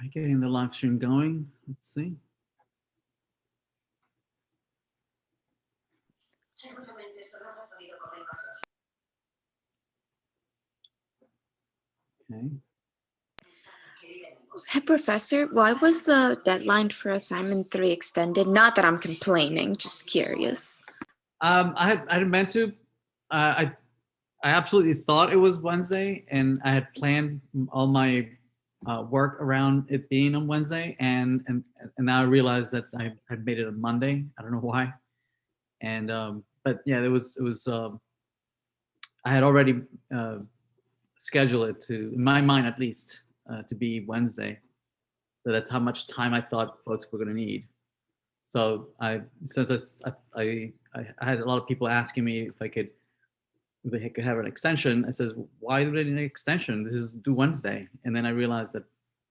right, getting the live stream going. Let's see. Okay. Hey, Professor, why was the deadline for assignment 3 extended? Not that I'm complaining, just curious. I hadn't meant to. I absolutely thought it was Wednesday, and I had planned all my work around it being on Wednesday, and now I realized that I had made it on Monday. I don't know why, and but yeah, it was I had already scheduled it to, in my mind at least, to be Wednesday. So that's how much time I thought folks were going to need. So since I had a lot of people asking me if they could have an extension, I says, why do they need an extension? This is due Wednesday. And then I realized that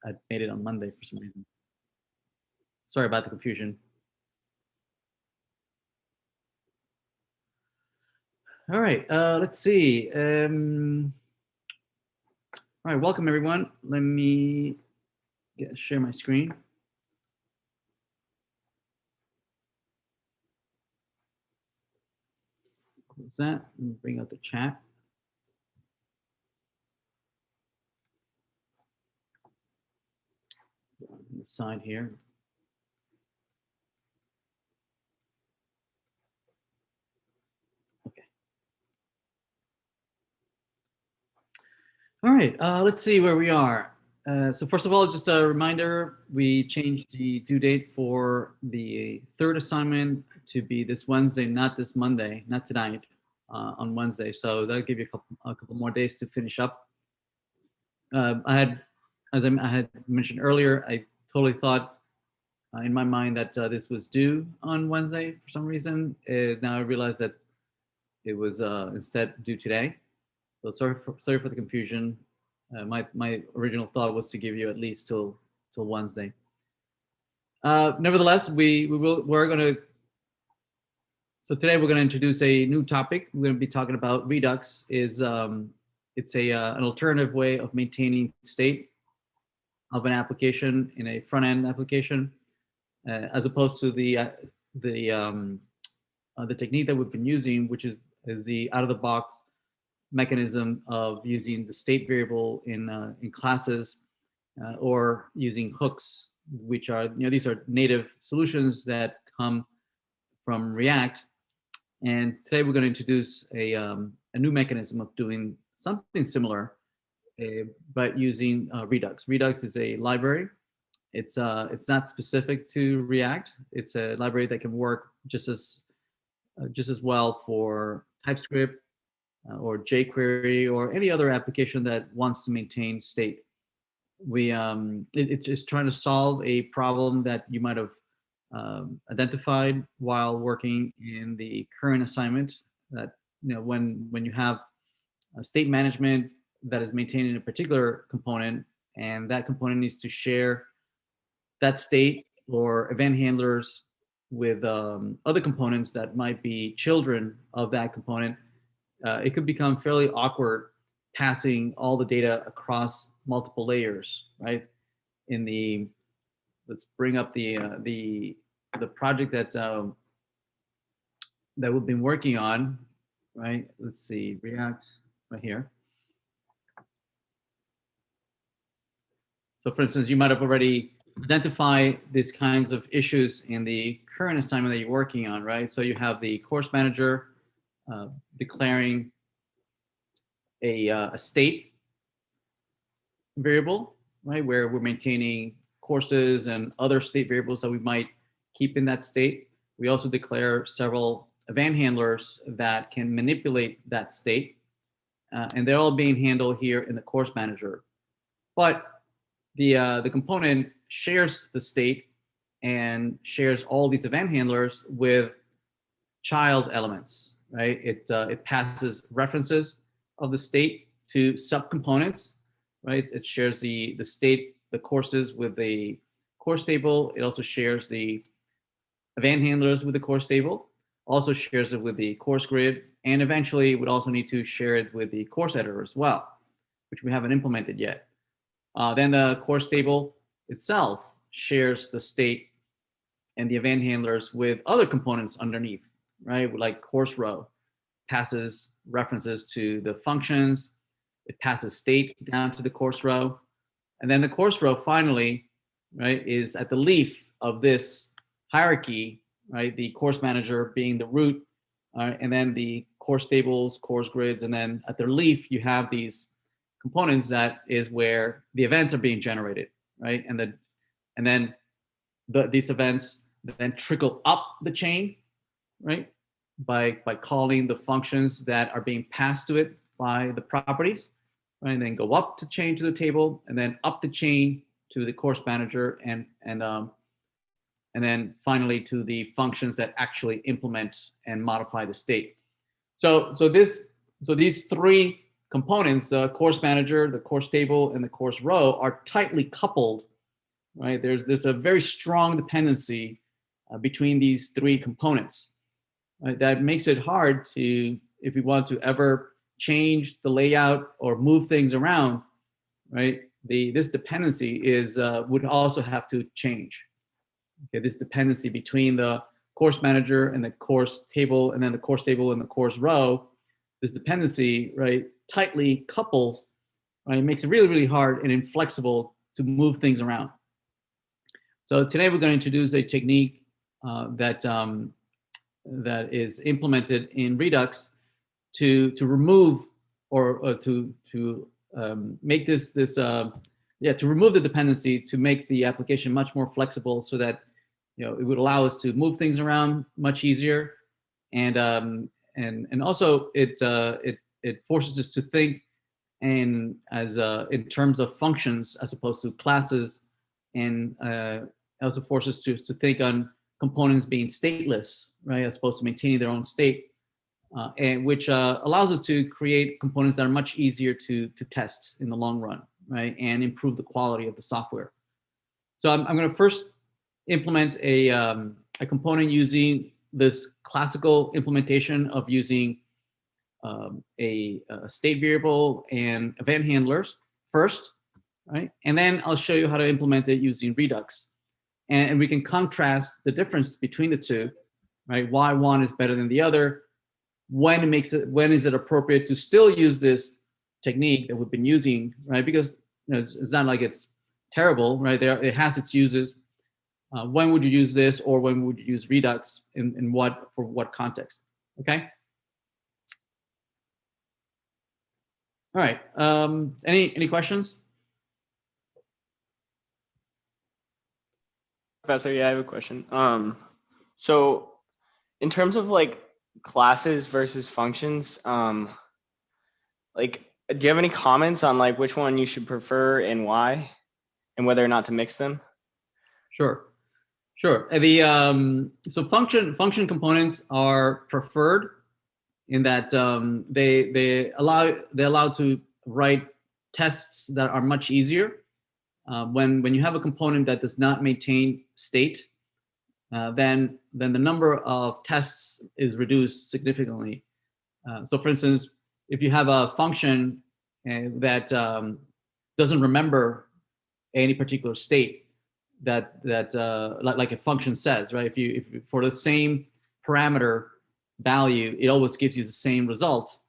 I'd made it on Monday for some reason. Sorry about the confusion. All right, let's see. All right, welcome everyone. Let me share my screen. Close that and bring out the chat. On the side here. Okay. All right, let's see where we are. So first of all, just a reminder, we changed the due date for the third assignment to be this Wednesday, not this Monday, not tonight, on Wednesday. So that'll give you a couple more days to finish up. I had mentioned earlier, I totally thought in my mind that this was due on Wednesday for some reason. Now I realize that it was instead due today. So sorry for the confusion. My original thought was to give you at least till Wednesday. Nevertheless, we're gonna. So today we're gonna introduce a new topic. We're gonna be talking about Redux. It's an alternative way of maintaining state of an application in a front end application, as opposed to the technique that we've been using, which is the out of the box mechanism of using the state variable in classes, or using hooks, which are, these are native solutions that come from React. And today we're going to introduce a new mechanism of doing something similar, but using Redux. Redux is a library. It's not specific to React. It's a library that can work just as well for TypeScript, or jQuery, or any other application that wants to maintain state. It's just trying to solve a problem that you might have identified while working in the current assignment. That when you have a state management that is maintaining a particular component, and that component needs to share that state or event handlers with other components that might be children of that component. It could become fairly awkward passing all the data across multiple layers, right? Let's bring up the project that we've been working on, right? Let's see, React right here. So for instance, you might have already identified these kinds of issues in the current assignment that you're working on, right? So you have the course manager declaring a state variable, right, where we're maintaining courses and other state variables that we might keep in that state. We also declare several event handlers that can manipulate that state, and they're all being handled here in the course manager. But the component shares the state and shares all these event handlers with child elements, right? It passes references of the state to subcomponents, right? It shares the state, the courses with the course table. It also shares the event handlers with the course table, also shares it with the course grid, and eventually would also need to share it with the course editor as well, which we haven't implemented yet. Then the course table itself shares the state and the event handlers with other components underneath, right? Like course row passes references to the functions, it passes state down to the course row, and then the course row finally, right, is at the leaf of this hierarchy, right? The course manager being the root, and then the course tables, course grids, and then at their leaf you have these components that is where the events are being generated, right? And then these events then trickle up the chain, right? By calling the functions that are being passed to it by the properties, right? And then go up the chain to the table, and then up the chain to the course manager, and then finally to the functions that actually implement and modify the state. So these three components, the course manager, the course table, and the course row, are tightly coupled, right? There's a very strong dependency between these three components, right? That makes it hard to, if you want to ever change the layout or move things around, right? This dependency is would also have to change. Okay, this dependency between the course manager and the course table, and then the course table and the course row, this dependency, right, tightly couples, right? It makes it really, really hard and inflexible to move things around. So today we're going to introduce a technique that is implemented in Redux to remove or to make to remove the dependency, to make the application much more flexible, so that it would allow us to move things around much easier, and also it forces us to think in terms of functions as opposed to classes, and also forces us to think on components being stateless, right, as opposed to maintaining their own state, and which allows us to create components that are much easier to test in the long run, right, and improve the quality of the software. So I'm going to first implement a component using this classical implementation of using a state variable and event handlers first, right? And then I'll show you how to implement it using Redux. And we can contrast the difference between the two, right? Why one is better than the other, when is it appropriate to still use this technique that we've been using, right? Because it's not like it's terrible, right? It has its uses. When would you use this, or when would you use Redux, for what context? Okay. All right. Any questions? Professor, yeah, I have a question. So in terms of like classes versus functions, like, do you have any comments on like which one you should prefer and why, and whether or not to mix them? Sure. So function components are preferred in that they allow to write tests that are much easier. When you have a component that does not maintain state, then the number of tests is reduced significantly. So for instance, if you have a function that doesn't remember any particular state that like a function says, right? If for the same parameter value, it always gives you the same result,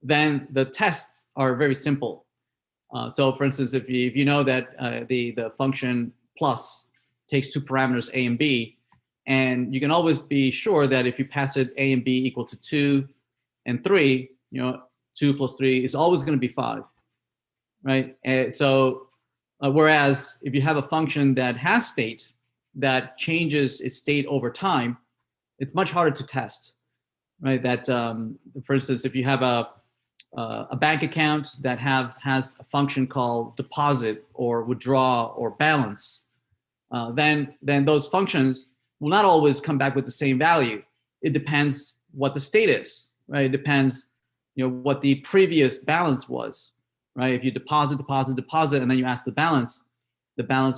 then the tests are very simple. So for instance, if you know that the function plus takes two parameters a and b, and you can always be sure that if you pass it a and b equal to 2 and 3, 2 plus 3 is always going to be 5, right? Whereas if you have a function that has state, that changes its state over time, it's much harder to test, right? That for instance, if you have a bank account that has a function called deposit or withdraw or balance, then those functions will not always come back with the same value. It depends what the state is, right? It depends, what the previous balance was, right? If you deposit, and then you ask the balance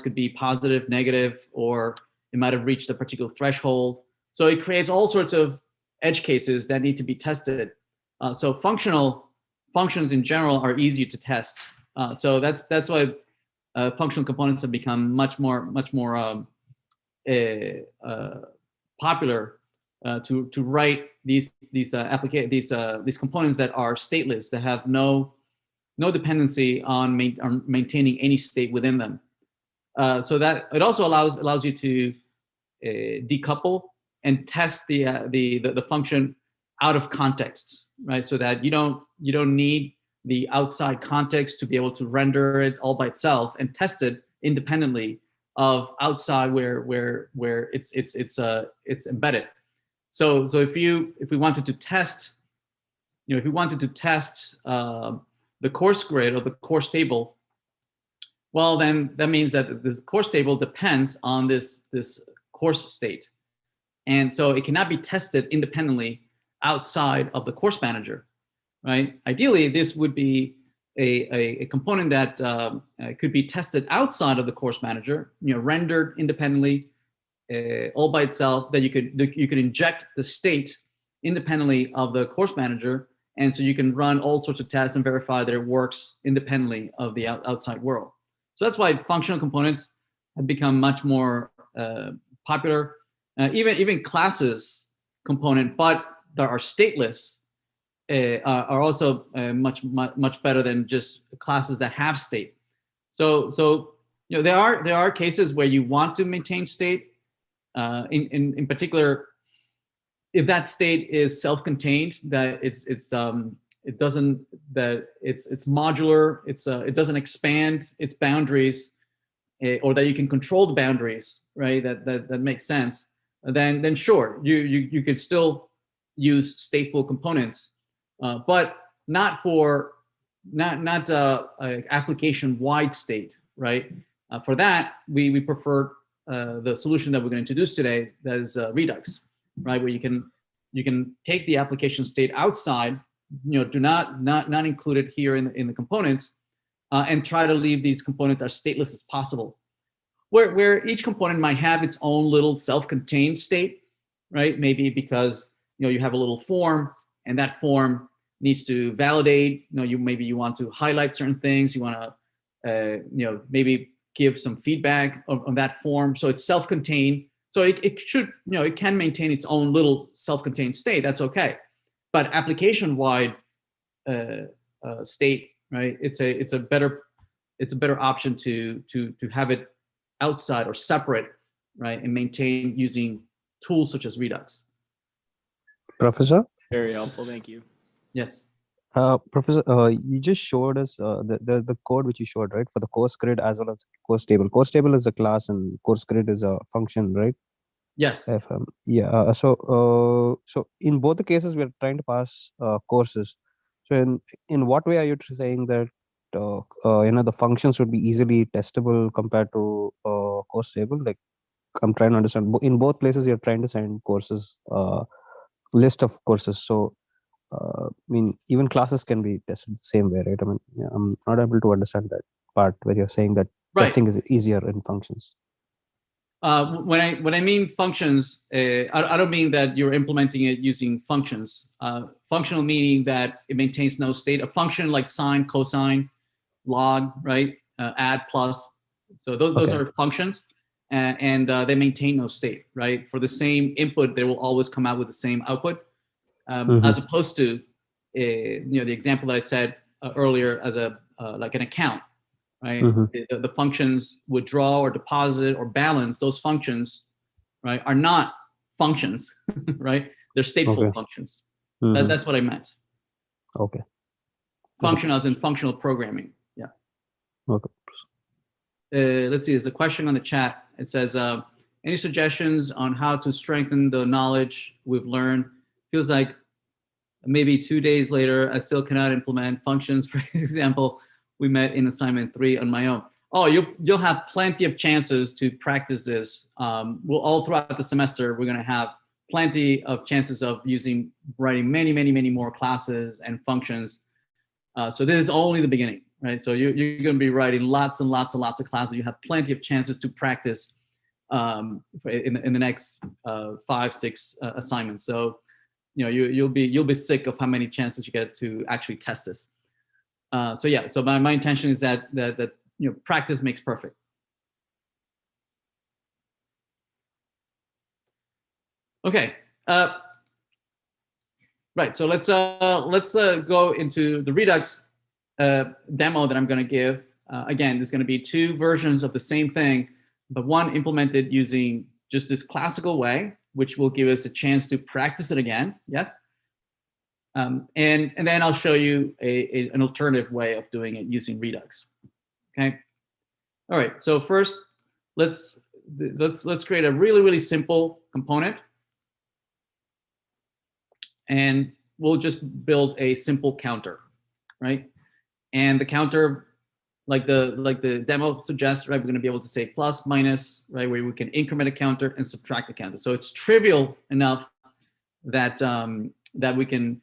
could be positive, negative, or it might have reached a particular threshold. So it creates all sorts of edge cases that need to be tested. So functions in general are easier to test. So that's why functional components have become much more popular to write these components that are stateless, that have no dependency on maintaining any state within them. So that it also allows you to decouple and test the function out of context, right? So that you don't need the outside context to be able to render it all by itself and test it independently of outside where it's embedded. So if we wanted to test, if we wanted to test the course grid or the course table, well, then that means that this course table depends on this course state. And so it cannot be tested independently outside of the course manager, right? Ideally, this would be a component that could be tested outside of the course manager, rendered independently, all by itself, that you could inject the state independently of the course manager. And so you can run all sorts of tests and verify that it works independently of the outside world. So that's why functional components have become much more popular. Even classes component, but that are stateless, are also much better than just classes that have state. So there are cases where you want to maintain state. In particular, if that state is self-contained, that it's modular, it doesn't expand its boundaries, or that you can control the boundaries, right? That makes sense. Then sure, you could still use stateful components, but not for application-wide state, right? For that, we prefer the solution that we're going to introduce today, that is Redux, right? Where you can take the application state outside, do not include it here in the components, and try to leave these components as stateless as possible. Where each component might have its own little self-contained state, right? Maybe because you have a little form, and that form needs to validate. Maybe you want to highlight certain things. You want to maybe give some feedback on that form. So it's self-contained. So it should, it can maintain its own little self-contained state. That's okay. But application-wide state, right? It's a better option to have it outside or separate, right, and maintain using tools such as Redux. Professor? Very helpful, thank you. Yes. Professor, you just showed us the code which you showed, right, for the course grid as well as course table. Course table is a class and course grid is a function, right? Yes. So in both the cases, we are trying to pass courses. So in what way are you saying that the functions would be easily testable compared to course table? Like, I'm trying to understand. In both places, you're trying to send courses, list of courses. So even classes can be tested the same way, right? I'm not able to understand that part where you're saying that testing is easier in functions. When I mean functions, I don't mean that you're implementing it using functions. Functional meaning that it maintains no state. A function like sine, cosine, log, right? Add, plus. So those are functions, and they maintain no state, right? For the same input, they will always come out with the same output, as opposed to the example that I said earlier as like an account. Right, the functions withdraw or deposit or balance. Those functions, right, are not functions, right? They're stateful functions. That's what I meant. Okay. Function as in functional programming. Yeah. Okay. Let's see. There's a question on the chat. It says, "Any suggestions on how to strengthen the knowledge we've learned? Feels like maybe 2 days later, I still cannot implement functions. For example, we met in assignment 3 on my own." Oh, you'll have plenty of chances to practice this. We'll all throughout the semester, we're going to have plenty of chances of writing many more classes and functions. So this is only the beginning, right? So you're going to be writing lots and lots of classes. You have plenty of chances to practice in the next 5-6 assignments. So you'll be sick of how many chances you get to actually test this. So my intention is that practice makes perfect. Okay. Right. So let's go into the Redux demo that I'm going to give. Again, there's going to be two versions of the same thing, but one implemented using just this classical way, which will give us a chance to practice it again. Yes. And then I'll show you an alternative way of doing it using Redux. Okay. All right. So first, let's create a really simple component, and we'll just build a simple counter, right? And the counter, like the demo suggests, right? We're going to be able to say plus, minus, right? Where we can increment a counter and subtract a counter. So it's trivial enough that that we can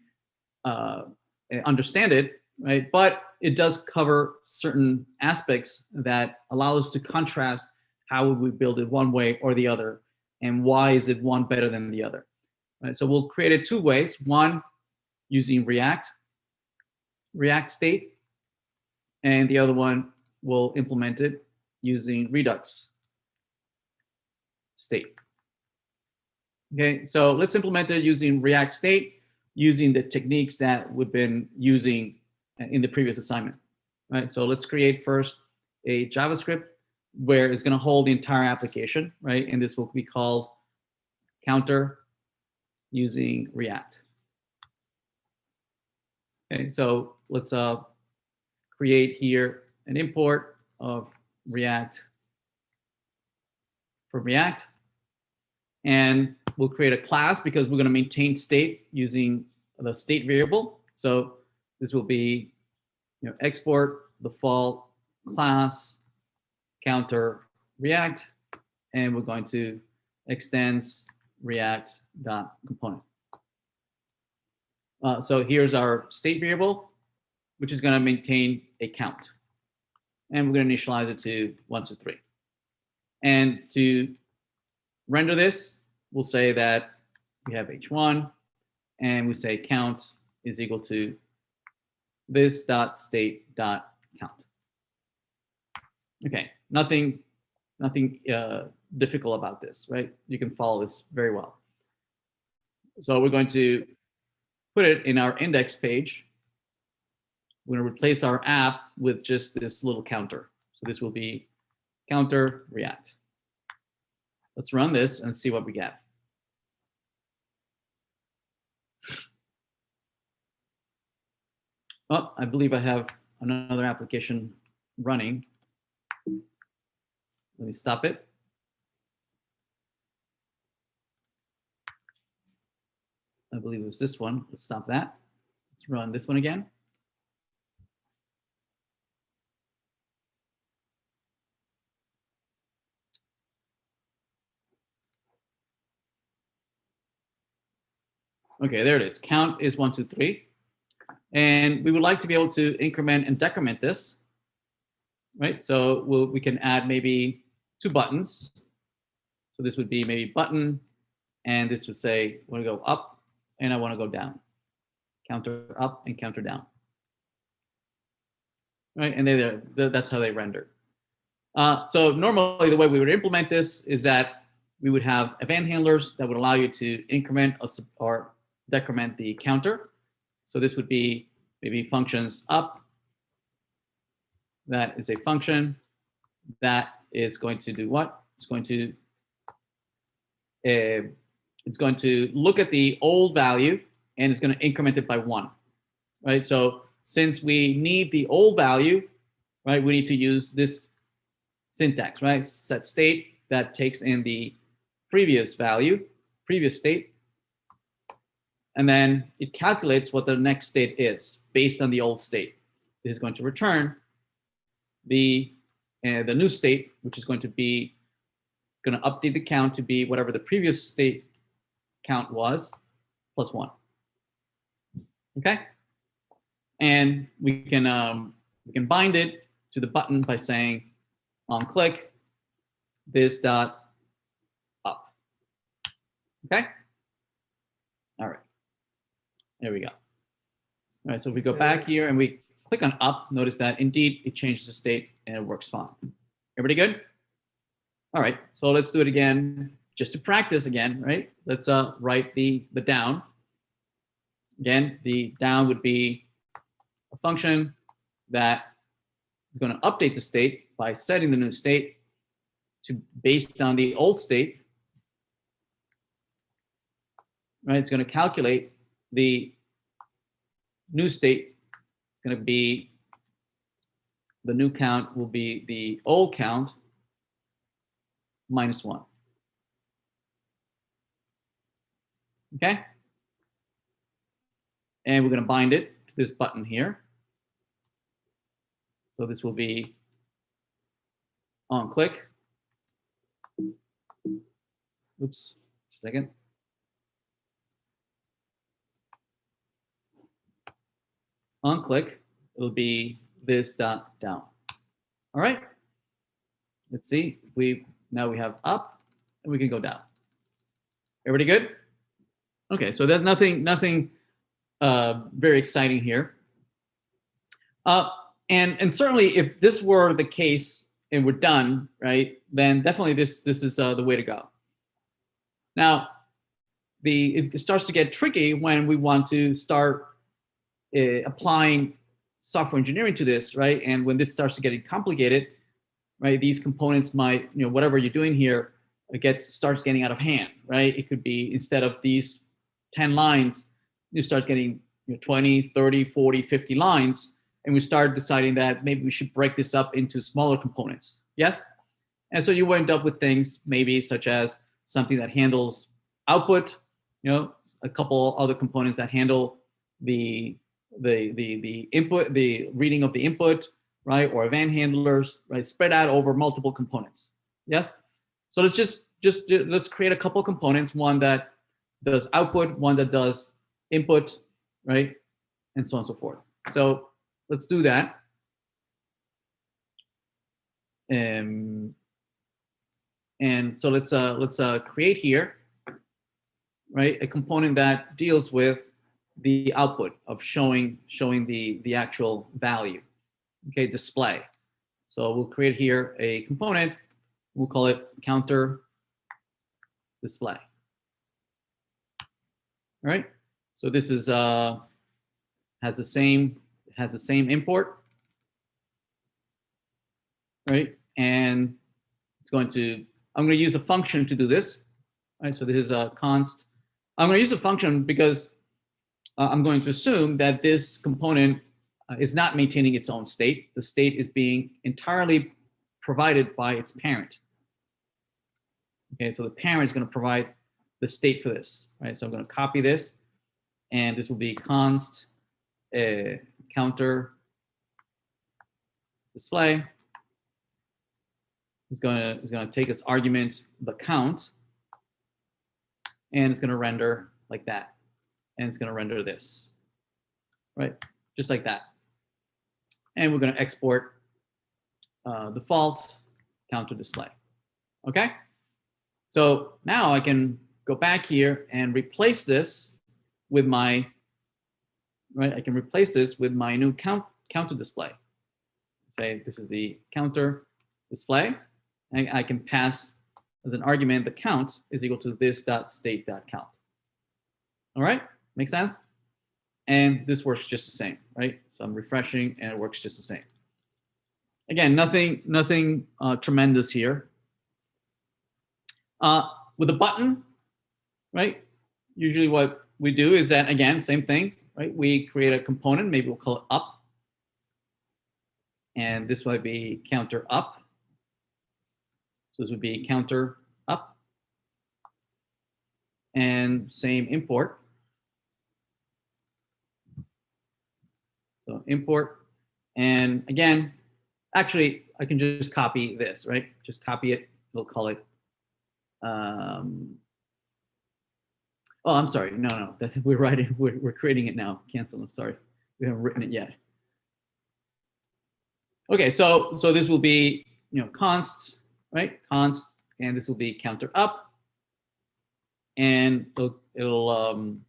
understand it, right? But it does cover certain aspects that allow us to contrast how would we build it one way or the other, and why is it one better than the other, right? So we'll create it two ways. One, using React state, and the other one will implement it using Redux state. Okay, so let's implement it using React state, using the techniques that we've been using in the previous assignment, right? So let's create first a JavaScript where it's going to hold the entire application, right? And this will be called counter using React. Okay, so let's create here an import of React from React, and we'll create a class because we're going to maintain state using the state variable. So this will be, export default class counter React, and we're going to extends React.component. So here's our state variable, which is going to maintain a count, and we're going to initialize it to 1 to 3. And to render this, we'll say that we have h1, and we say count is equal to this dot state dot count. Okay, nothing difficult about this, right? You can follow this very well. So we're going to put it in our index page. We're going to replace our app with just this little counter. So this will be counter React. Let's run this and see what we get. Oh, I believe I have another application running. Let me stop it. I believe it was this one. Let's stop that. Let's run this one again. Okay, there it is. Count is 1, 2, 3. And we would like to be able to increment and decrement this, right? So we can add maybe 2 buttons. So this would be maybe button, and this would say, I want to go up and I want to go down. Counter up and counter down. Right, and that's how they render. So normally the way we would implement this is that we would have event handlers that would allow you to increment or decrement the counter. So this would be maybe functions up. That is a function that is going to do what? It's going to look at the old value and it's going to increment it by 1, right? So since we need the old value, right, we need to use this syntax, right? Set state that takes in the previous value, previous state, and then it calculates what the next state is based on the old state. It is going to return the new state, which is going to update the count to be whatever the previous state count was, plus 1. Okay, and we can bind it to the button by saying on click this dot up. Okay, all right, there we go. All right, so if we go back here and we click on up, notice that indeed it changes the state and it works fine. Everybody good? All right, so let's do it again, just to practice again, right? Let's write the down. Again, the down would be a function that is going to update the state by setting the new state to based on the old state. Right, it's going to calculate the new state. Going to be the new count will be the old count minus 1. Okay, and we're going to bind it to this button here. So this will be on click. Oops, second. On click, it'll be this dot down. All right. Let's see. Now we have up, and we can go down. Everybody good? Okay. So there's nothing very exciting here. And certainly, if this were the case and we're done, right, then definitely this is the way to go. Now, it starts to get tricky when we want to start applying software engineering to this, right? And when this starts to get complicated, right, these components might, whatever you're doing here, starts getting out of hand, right? It could be, instead of these 10 lines, you start getting 20, 30, 40, 50 lines, and we start deciding that maybe we should break this up into smaller components. Yes? And so you end up with things maybe such as something that handles output, a couple other components that handle the input, the reading of the input, right, or event handlers, right, spread out over multiple components. Yes. So let's create a couple components, one that does output, one that does input, right, and so on and so forth. So let's do that. And so let's create here, right, a component that deals with the output of showing the actual value. Okay, display. So we'll create here a component. We'll call it counter display. All right. So this is has the same import, right? And it's I'm going to use a function to do this. Right. So this is a const. I'm going to use a function because I'm going to assume that this component is not maintaining its own state. The state is being entirely provided by its parent. Okay, so the parent is going to provide the state for this, right? So I'm going to copy this, and this will be const counter display. It's going to take as argument the count, and it's going to render like that. And it's going to render this, right? Just like that. And we're going to export default counter display. Okay? So now I can go back here and replace this with my, right? I can replace this with my new counter display. Say this is the counter display. And I can pass as an argument the count is equal to this dot state dot count. All right? Make sense? And this works just the same, right? So I'm refreshing and it works just the same. Again, nothing tremendous here. With a button, right? Usually what we do is that, again, same thing, right? We create a component, maybe we'll call it up. And this might be counter up. So this would be counter up. And same import. So import, and again, actually, I can just copy this, right? Just copy it. We'll call it. Oh, I'm sorry. No. We're writing. We're creating it now. Cancel. I'm sorry. We haven't written it yet. Okay, so this will be const, right? Const, and this will be counter up, and it'll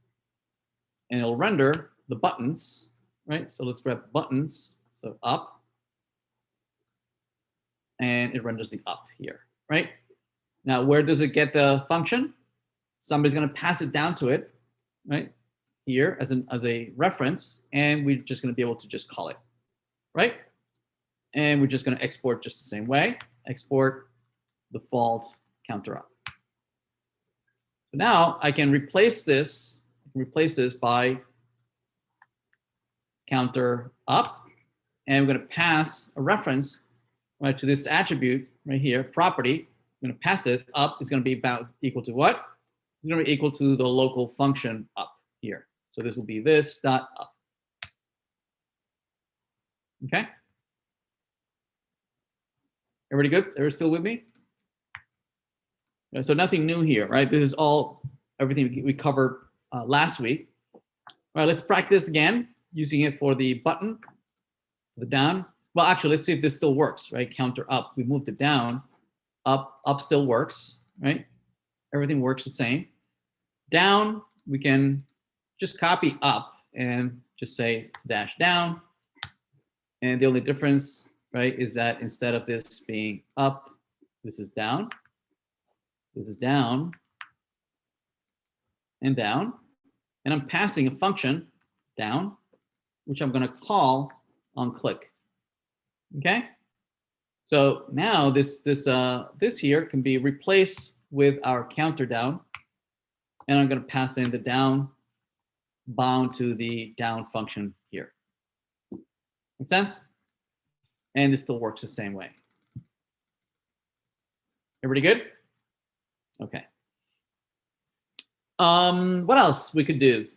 render the buttons. right? So let's grab buttons. So up, and it renders the up here, right? Now, where does it get the function? Somebody's going to pass it down to it, right? Here as a reference, and we're just going to be able to just call it, right? And we're just going to export just the same way. Export default counter up. So now I can replace this by counter up, and we're going to pass a reference right to this attribute right here, property. I'm going to pass it up. It's going to be about equal to what? It's going to be equal to the local function up here. So this will be this dot up. Okay. Everybody good? Everybody still with me? So nothing new here, right? This is all everything we covered last week. All right, let's practice again using it for the button, the down. Well, actually, let's see if this still works, right? Counter up. We moved it down. Up still works, right? Everything works the same. Down, we can just copy up and just say dash down. And the only difference, right, is that instead of this being up, this is down. This is down and down. And I'm passing a function down, which I'm going to call on click. Okay? So now this here can be replaced with our counter down. And I'm going to pass in the down bound to the down function here. Make sense? And this still works the same way. Everybody good? Okay. What else we could do?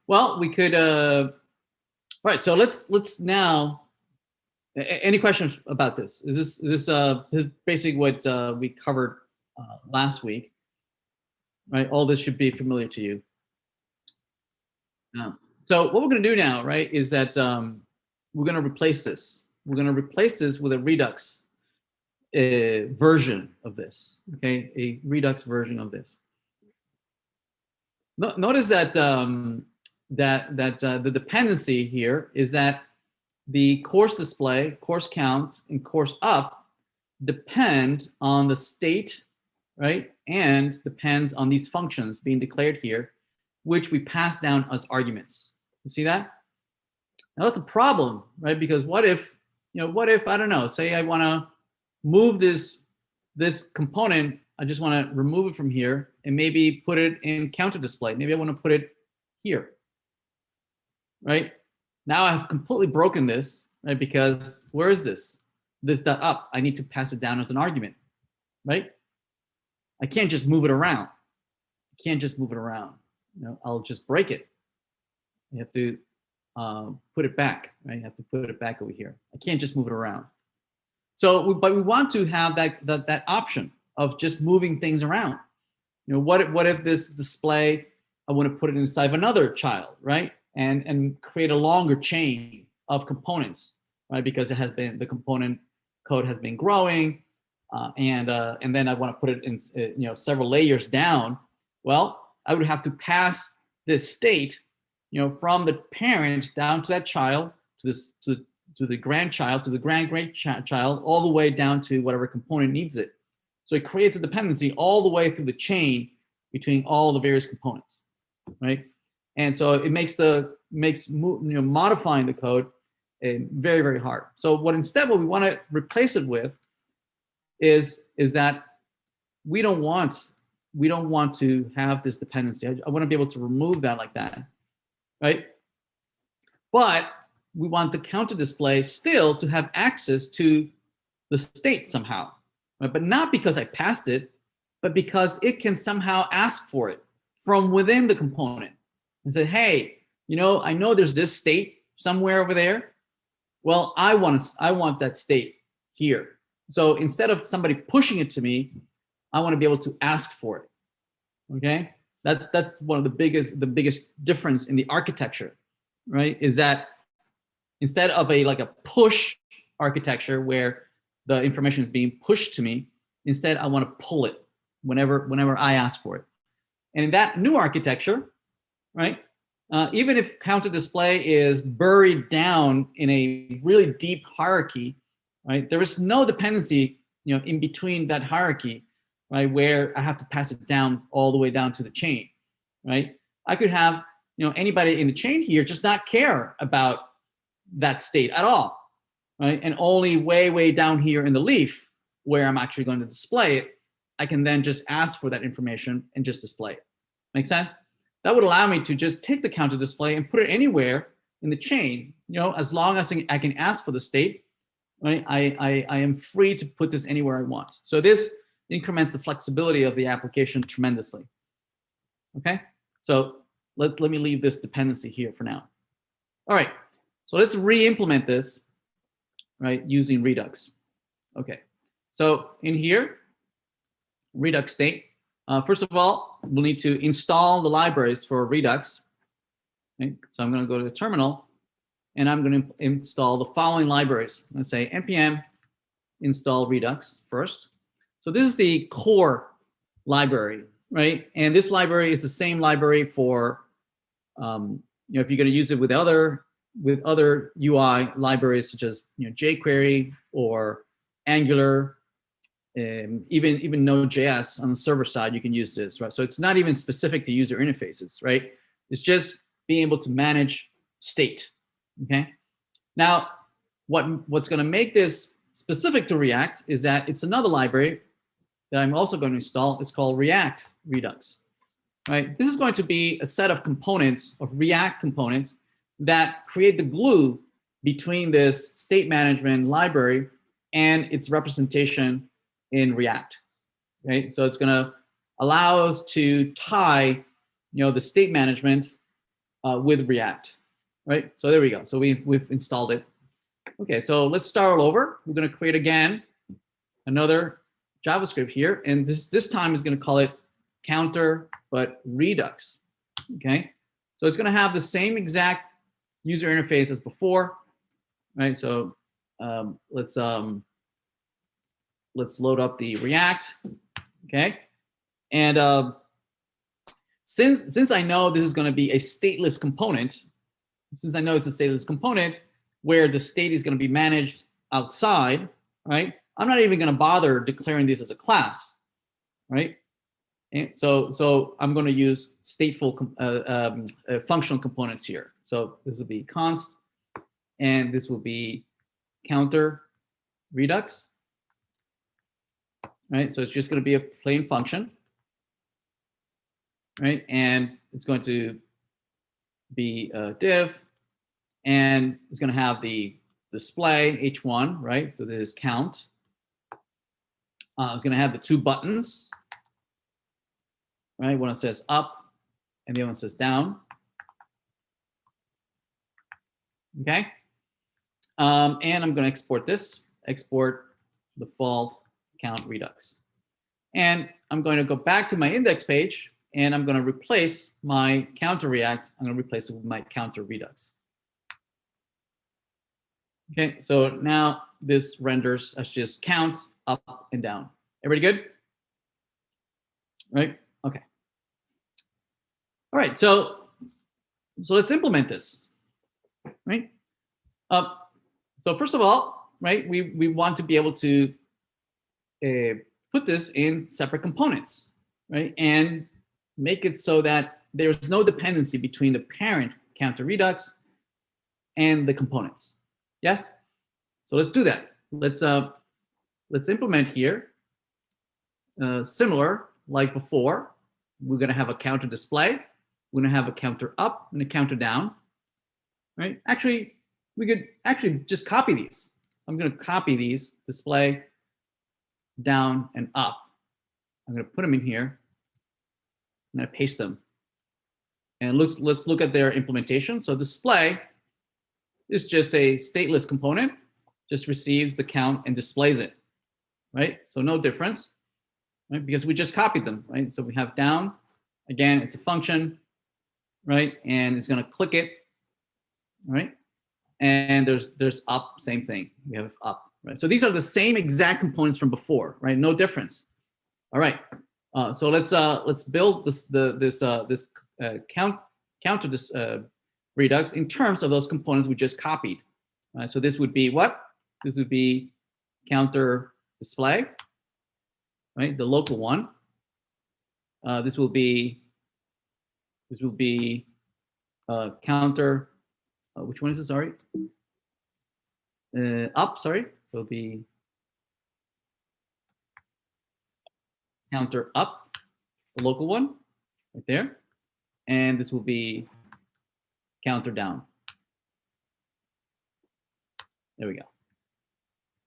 Well, we could. All right. So let's now. Any questions about this? Is this basically what we covered last week? Right. All this should be familiar to you. So what we're going to do now, right, is that we're going to replace this. We're going to replace this with a Redux version of this. Okay, a Redux version of this. Notice that the dependency here is that the course display, course count, and course up depend on the state, right, and depends on these functions being declared here, which we pass down as arguments. You see that? Now that's a problem, right? Because what if, I don't know, say I want to move this component, I just want to remove it from here and maybe put it in counter display. Maybe I want to put it here, right? Now I've completely broken this, right? Because where is this? This dot up, I need to pass it down as an argument, right? I can't just move it around. I can't just move it around. I'll just break it. You have to put it back, right? You have to put it back over here. I can't just move it around. So, but we want to have that option of just moving things around. What if this display, I want to put it inside of another child, right? And create a longer chain of components, right? Because the component code has been growing, and then I want to put it in, several layers down. Well, I would have to pass this state, from the parent down to that child, to the grandchild, to the grand-grandchild, all the way down to whatever component needs it. So it creates a dependency all the way through the chain between all the various components, right? And so it makes modifying the code very, very hard. So what we want to replace it with is that we don't want to have this dependency. I want to be able to remove that like that, right? But we want the counter display still to have access to the state somehow, right? But not because I passed it, but because it can somehow ask for it from within the component and say, hey, I know there's this state somewhere over there. Well, I want that state here. So instead of somebody pushing it to me, I want to be able to ask for it. Okay, that's one of the biggest difference in the architecture, right? Is that instead of a push architecture where the information is being pushed to me, instead I want to pull it whenever I ask for it. And in that new architecture, right, even if counter display is buried down in a really deep hierarchy, right? There is no dependency, in between that hierarchy, right? Where I have to pass it down all the way down to the chain, right? I could have, anybody in the chain here just not care about that state at all, right? And only way down here in the leaf where I'm actually going to display it, I can then just ask for that information and just display it. Make sense? That would allow me to just take the counter display and put it anywhere in the chain, as long as I can ask for the state, right? I am free to put this anywhere I want. So this increments the flexibility of the application tremendously. Okay, so let me leave this dependency here for now. All right, so let's re-implement this, right, using Redux. Okay, so in here, Redux state. First of all, we'll need to install the libraries for Redux. Okay? So I'm going to go to the terminal, and I'm going to install the following libraries. I'm going to say npm install Redux first. So this is the core library, right? And this library is the same library for, if you're going to use it with other UI libraries such as jQuery or Angular. Even Node.js on the server side, you can use this, right? So it's not even specific to user interfaces, right? It's just being able to manage state, okay? Now, what's going to make this specific to React is that it's another library that I'm also going to install. It's called React Redux, right? This is going to be a set of components, of React components, that create the glue between this state management library and its representation in React, right? So it's going to allow us to tie, the state management with React, right? So there we go. So we've installed it. Okay, so let's start all over. We're going to create again another JavaScript here, and this time is going to call it counter but Redux. Okay, so it's going to have the same exact user interface as before, right? So let's load up the React, okay? And since I know this is going to be a stateless component, since I know it's a stateless component where the state is going to be managed outside, right? I'm not even going to bother declaring this as a class, right? And so I'm going to use stateful functional components here. So this will be const, and this will be counter Redux. Right, so it's just going to be a plain function, right? And it's going to be a div, and it's going to have the display h1, right? So this is count. It's going to have the two buttons, right? One says up, and the other one says down. Okay, and I'm going to export this. Export default count Redux. And I'm going to go back to my index page, and I'm going to replace my counter React. I'm going to replace it with my counter Redux. Okay, so now this renders as just count up and down. Everybody good? Right? Okay. All right, so let's implement this, right? So first of all, right, we want to be able to put this in separate components, right? And make it so that there's no dependency between the parent counter Redux and the components. Yes? So let's do that. Let's implement here, similar like before. We're going to have a counter display. We're going to have a counter up and a counter down, right? Actually, we could actually just copy these. I'm going to copy these, display, down, and up. I'm going to put them in here. I'm going to paste them. And let's look at their implementation. So display is just a stateless component, just receives the count and displays it, right? So no difference, right? Because we just copied them, right? So we have down, again, it's a function, right? And it's going to click it, right? And there's up, same thing. We have up, right? So these are the same exact components from before, right? No difference. All right. So let's build this count counter this Redux in terms of those components we just copied. So this would be what? This would be counter display, right? The local one. This will be counter. Which one is it? Sorry. Up. Sorry. Will be counter up, the local one, right there, and this will be counter down. There we go.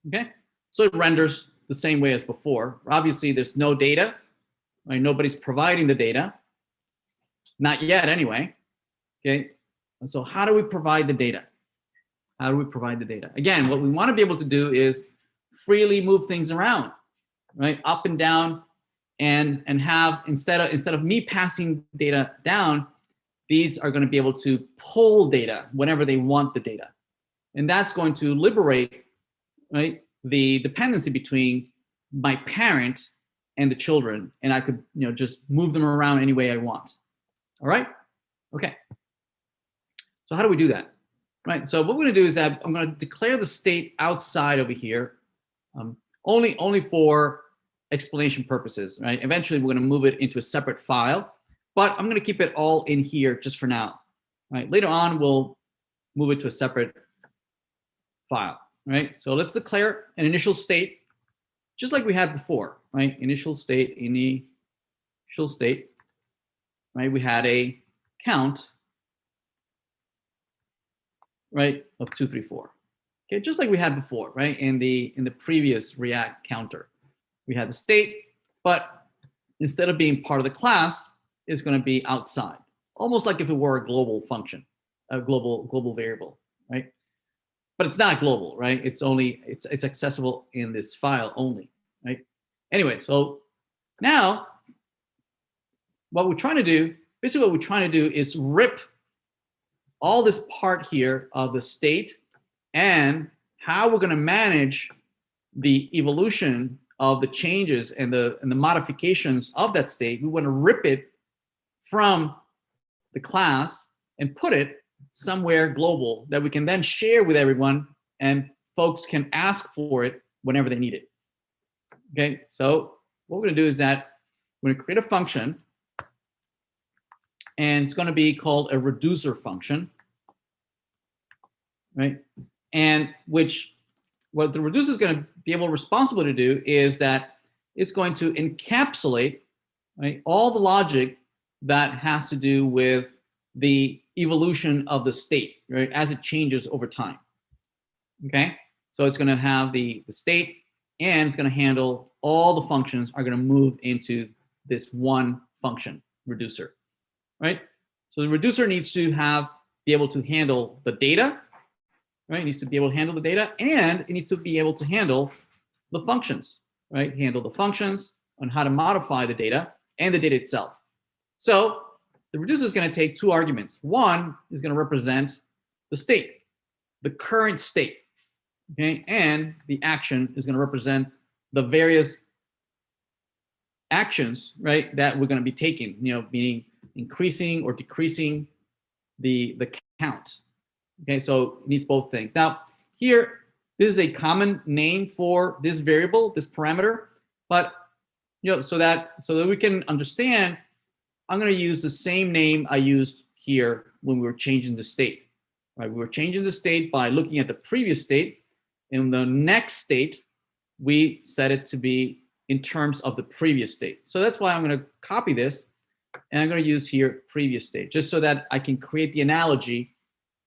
Okay, so it renders the same way as before. Obviously, there's no data, right? Nobody's providing the data, not yet anyway. Okay, and so how do we provide the data? How do we provide the data? Again, what we want to be able to do is freely move things around, right? Up and down, and have instead of me passing data down, these are going to be able to pull data whenever they want the data, and that's going to liberate, right, the dependency between my parent and the children, and I could, you know, just move them around any way I want. All right, okay. So how do we do that? Right. So what we're going to do is that I'm going to declare the state outside over here, only for explanation purposes, right? Eventually, we're going to move it into a separate file, but I'm going to keep it all in here just for now, right? Later on, we'll move it to a separate file, right? So let's declare an initial state, just like we had before, right? Initial state, right? We had a count, right, of 2, 3, 4. Okay, just like we had before, right? In the previous React counter. We had the state, but instead of being part of the class, it's going to be outside, almost like if it were a global function, a global variable, right? But it's not global, right? It's accessible in this file only, right? Anyway, so now what we're trying to do, basically what we're trying to do is rip all this part here of the state and how we're going to manage the evolution of the changes and the modifications of that state. We want to rip it from the class and put it somewhere global that we can then share with everyone, and folks can ask for it whenever they need it. Okay, so what we're going to do is that we're going to create a function, and it's going to be called a reducer function, right? And what the reducer is going to be responsible to do is that it's going to encapsulate, right, all the logic that has to do with the evolution of the state, right, as it changes over time. Okay, so it's going to have the state, and it's going to handle all the functions are going to move into this one function reducer, right? So the reducer needs to be able to handle the data, right? It needs to be able to handle the data, and it needs to be able to handle the functions, right? Handle the functions on how to modify the data and the data itself. So the reducer is going to take two arguments. One is going to represent the state, the current state, okay? And the action is going to represent the various actions, right, that we're going to be taking, you know, meaning increasing or decreasing the count. Okay, so it needs both things. Now, here, this is a common name for this variable, this parameter, but you know, so that we can understand, I'm going to use the same name I used here when we were changing the state. Right, we were changing the state by looking at the previous state. In the next state, we set it to be in terms of the previous state. So that's why I'm going to copy this, and I'm going to use here previous state, just so that I can create the analogy,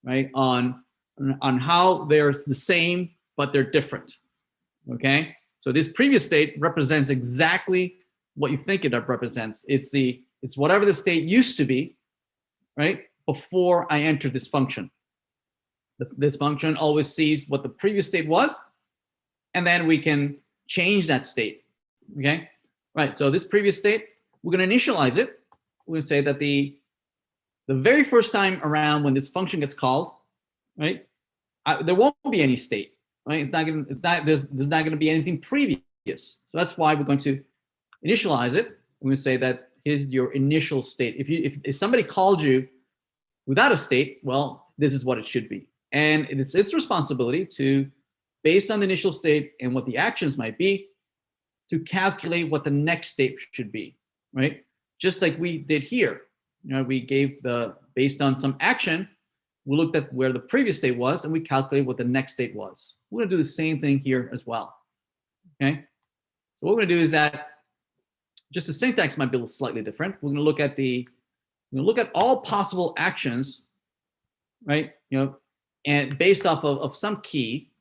right, on how they're the same but they're different. Okay, so this previous state represents exactly what you think it represents. It's whatever the state used to be, right, before I entered this function. This function always sees what the previous state was, and then we can change that state. Okay, right, so this previous state, we're going to initialize it. We're going to say that the very first time around when this function gets called, right, there won't be any state, right? There's not going to be anything previous. So that's why we're going to initialize it. We're going to say that here's your initial state. If somebody called you without a state, well, this is what it should be. And it's its responsibility to, based on the initial state and what the actions might be, to calculate what the next state should be, right? Just like we did here. You know, we gave based on some action, we looked at where the previous state was and we calculated what the next state was. We're gonna do the same thing here as well, okay? So what we're gonna do is that, just the syntax might be a little slightly different. We're gonna look at all possible actions, right? You know, and based off of some key,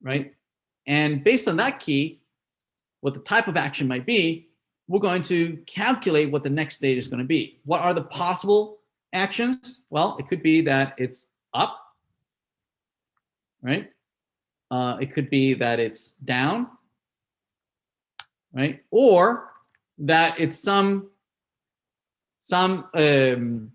right? And based on that key, what the type of action might be, we're going to calculate what the next state is going to be. What are the possible actions? Well, it could be that it's up, right? It could be that it's down, right? Or that it's some action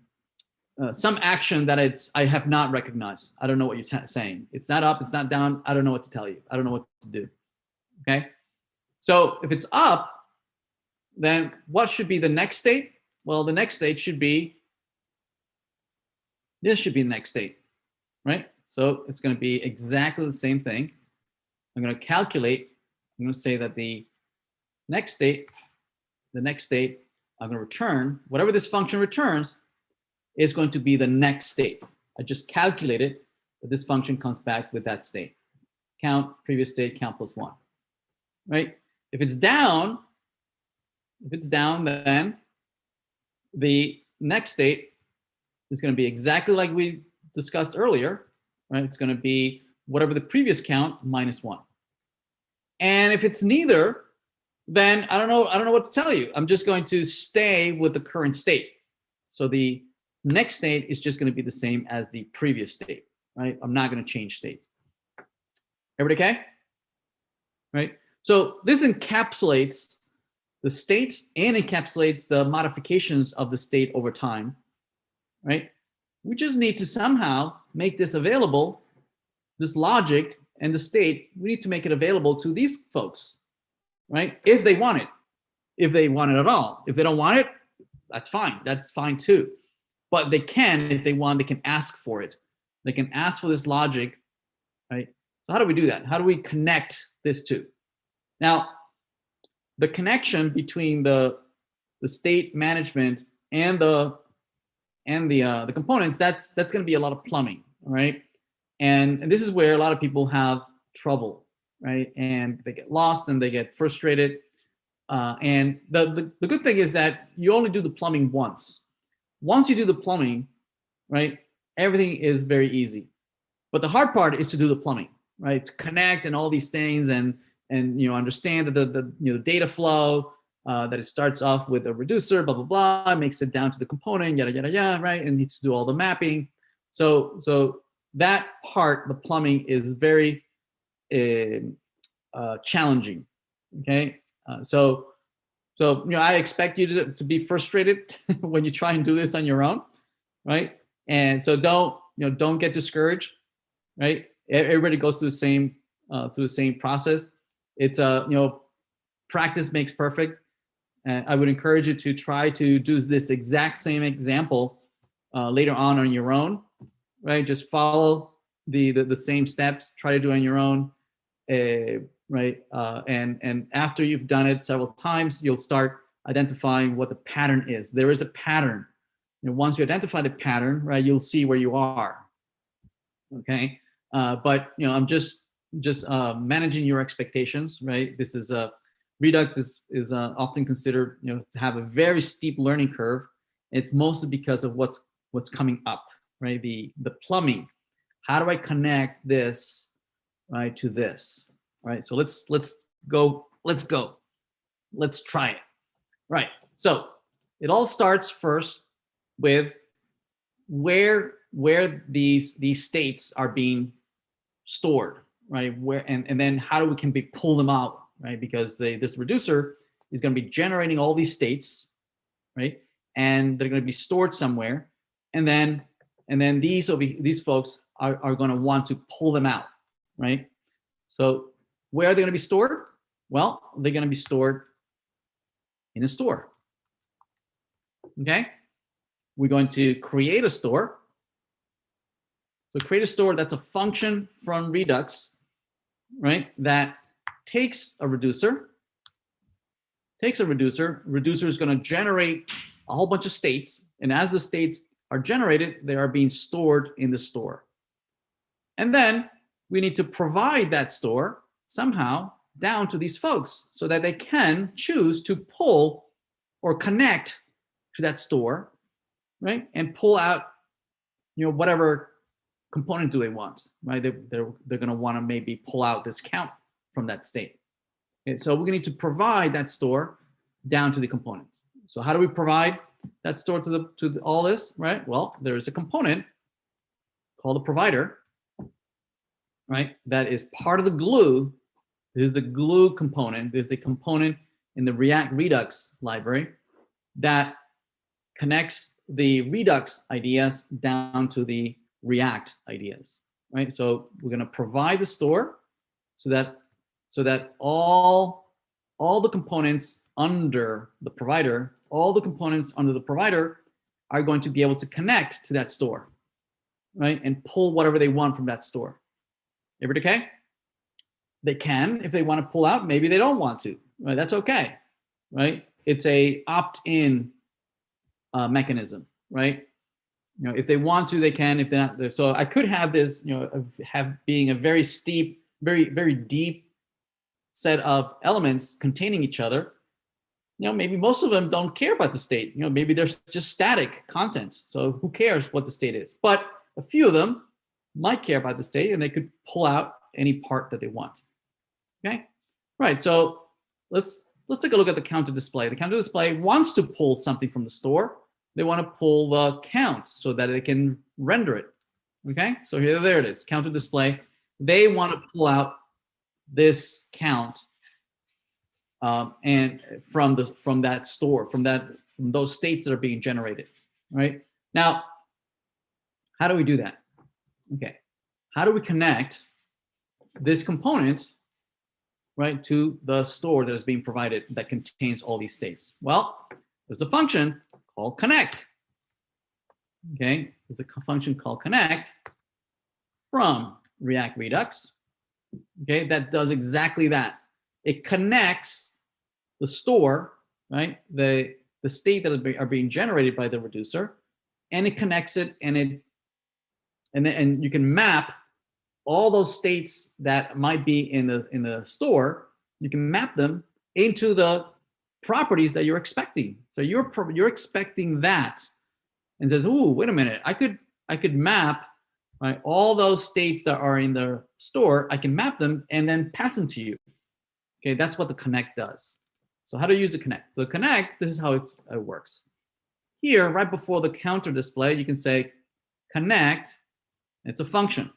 that I have not recognized. I don't know what you're saying. It's not up, it's not down. I don't know what to tell you. I don't know what to do. Okay. So if it's up, then what should be the next state? Well, the next state should be, this should be the next state, right? So it's going to be exactly the same thing. I'm going to calculate, I'm going to say that the next state, I'm going to return, whatever this function returns is going to be the next state. I just calculated that this function comes back with that state. Count, previous state, count plus 1, right? If it's down, then the next state is going to be exactly like we discussed earlier, right? It's going to be whatever the previous count minus 1. And if it's neither, then I don't know what to tell you. I'm just going to stay with the current state. So the next state is just going to be the same as the previous state, right? I'm not going to change state. Everybody okay? Right? So this encapsulates the state and encapsulates the modifications of the state over time, right? We just need to somehow make this available, this logic and the state, we need to make it available to these folks, right? If they want it, if they want it at all. If they don't want it, that's fine too. But they can, if they want, they can ask for it. They can ask for this logic, right? So how do we do that? How do we connect this two? Now, the connection between the state management and the components, that's going to be a lot of plumbing, right? And this is where a lot of people have trouble, right? And they get lost and they get frustrated. And the good thing is that you only do the plumbing once. Once you do the plumbing, right, everything is very easy. But the hard part is to do the plumbing, right? To connect and all these things and you know, understand that the data flow, that it starts off with a reducer, blah, blah, blah, makes it down to the component, yada, yada, yada, right? And needs to do all the mapping. So that part, the plumbing, is very challenging, okay? So you know, I expect you to be frustrated when you try and do this on your own, right? And so don't get discouraged, right? Everybody goes through the same process. It's practice makes perfect. And I would encourage you to try to do this exact same example later on your own, right? Just follow the same steps. Try to do it on your own, right? And after you've done it several times, you'll start identifying what the pattern is. There is a pattern. And once you identify the pattern, right, you'll see where you are. Okay, but you know, I'm just managing your expectations, right? This is Redux is often considered, you know, to have a very steep learning curve. It's mostly because of what's coming up, right? The plumbing. How do I connect this, right, to this, right? So let's go. Let's try it, right? So it all starts first with where these states are being stored, right? Where and then how can we pull them out, right? Because this reducer is going to be generating all these states, right? And they're going to be stored somewhere, and then these folks are going to want to pull them out, right? So where are they going to be stored? Well, they're going to be stored in a store. Okay. we're going to create a store. So create a store, that's a function from Redux, right? That takes a reducer, reducer is going to generate a whole bunch of states. And as the states are generated, they are being stored in the store. And then we need to provide that store somehow down to these folks so that they can choose to pull or connect to that store, right? And pull out, whatever component do they want, right? They're going to want to maybe pull out this count from that state. Okay, so we're going to need to provide that store down to the component. So how do we provide that store to all this, right? Well, there's a component called a provider, right? That is part of the glue. This is the glue component. There's a component in the React Redux library that connects the Redux ideas down to the React ideas, right? So we're going to provide the store so that all the components under the provider, are going to be able to connect to that store, right? And pull whatever they want from that store. Everybody okay? They can, if they want to pull out, maybe they don't want to, right? That's okay, right? It's a opt-in mechanism, right? If they want to, they can. If they're not, so I could have this, being a very steep, very deep set of elements containing each other. Maybe most of them don't care about the state. Maybe there's just static content. So who cares what the state is? But a few of them might care about the state, and they could pull out any part that they want. Okay, right. So let's take a look at the counter display. The counter display wants to pull something from the store. They want to pull the count so that they can render it. Okay, so there it is, counter display. They want to pull out this count and from that store, from those states that are being generated. Right now, how do we do that? Okay, how do we connect this component, right, to the store that is being provided that contains all these states? Well, there's a function called connect. Okay, there's a function called connect from React Redux. Okay, that does exactly that. It connects the store, right, the state that are being generated by the reducer, and it connects it, and you can map all those states that might be in the store. You can map them into the properties that you're expecting. So you're expecting that, and says, "Ooh, wait a minute! I could map, right, all those states that are in the store. I can map them and then pass them to you." Okay, that's what the connect does. So how to use the connect? So the connect, this is how it works. Here, right before the counter display, you can say connect. It's a function.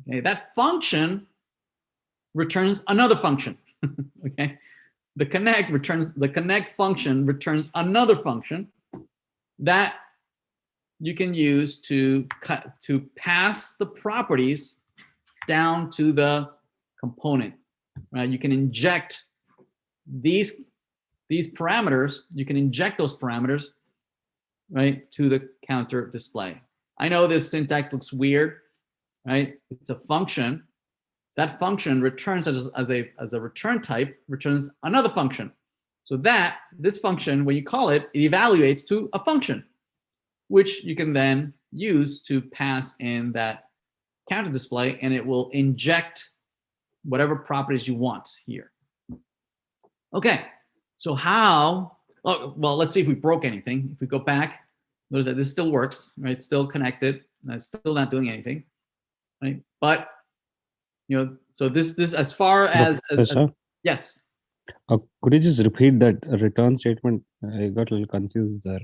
Okay, that function returns another function. Okay, the connect function returns another function that you can use to pass the properties down to the component. Right, you can inject these parameters. You can inject those parameters, right, to the counter display. I know this syntax looks weird, right? It's a function. That function returns as a return type, returns another function. So this function, when you call it, it evaluates to a function, which you can then use to pass in that counter display, and it will inject whatever properties you want here. Okay, so how? Oh, well, let's see if we broke anything. If we go back, notice that this still works, right? It's still connected. And it's still not doing anything, right? But so this as far as yes. Could you just repeat that return statement? I got a little confused there.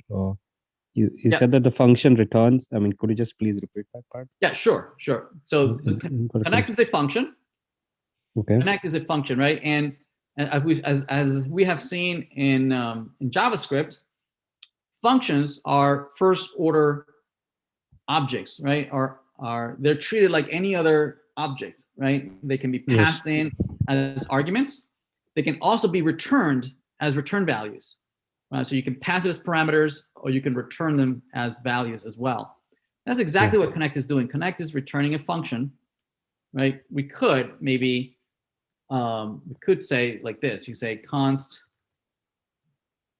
You said that the function returns. I mean, could you just please repeat that part? Yeah, sure. So connect is a function. Okay. Connect is a function, right? And as we have seen in JavaScript, functions are first order objects, right? They're treated like any other object, right? They can be passed in as arguments. They can also be returned as return values, So you can pass it as parameters, or you can return them as values as well. That's exactly what connect is doing. Connect is returning a function, right? We could maybe, we could say like this. You say const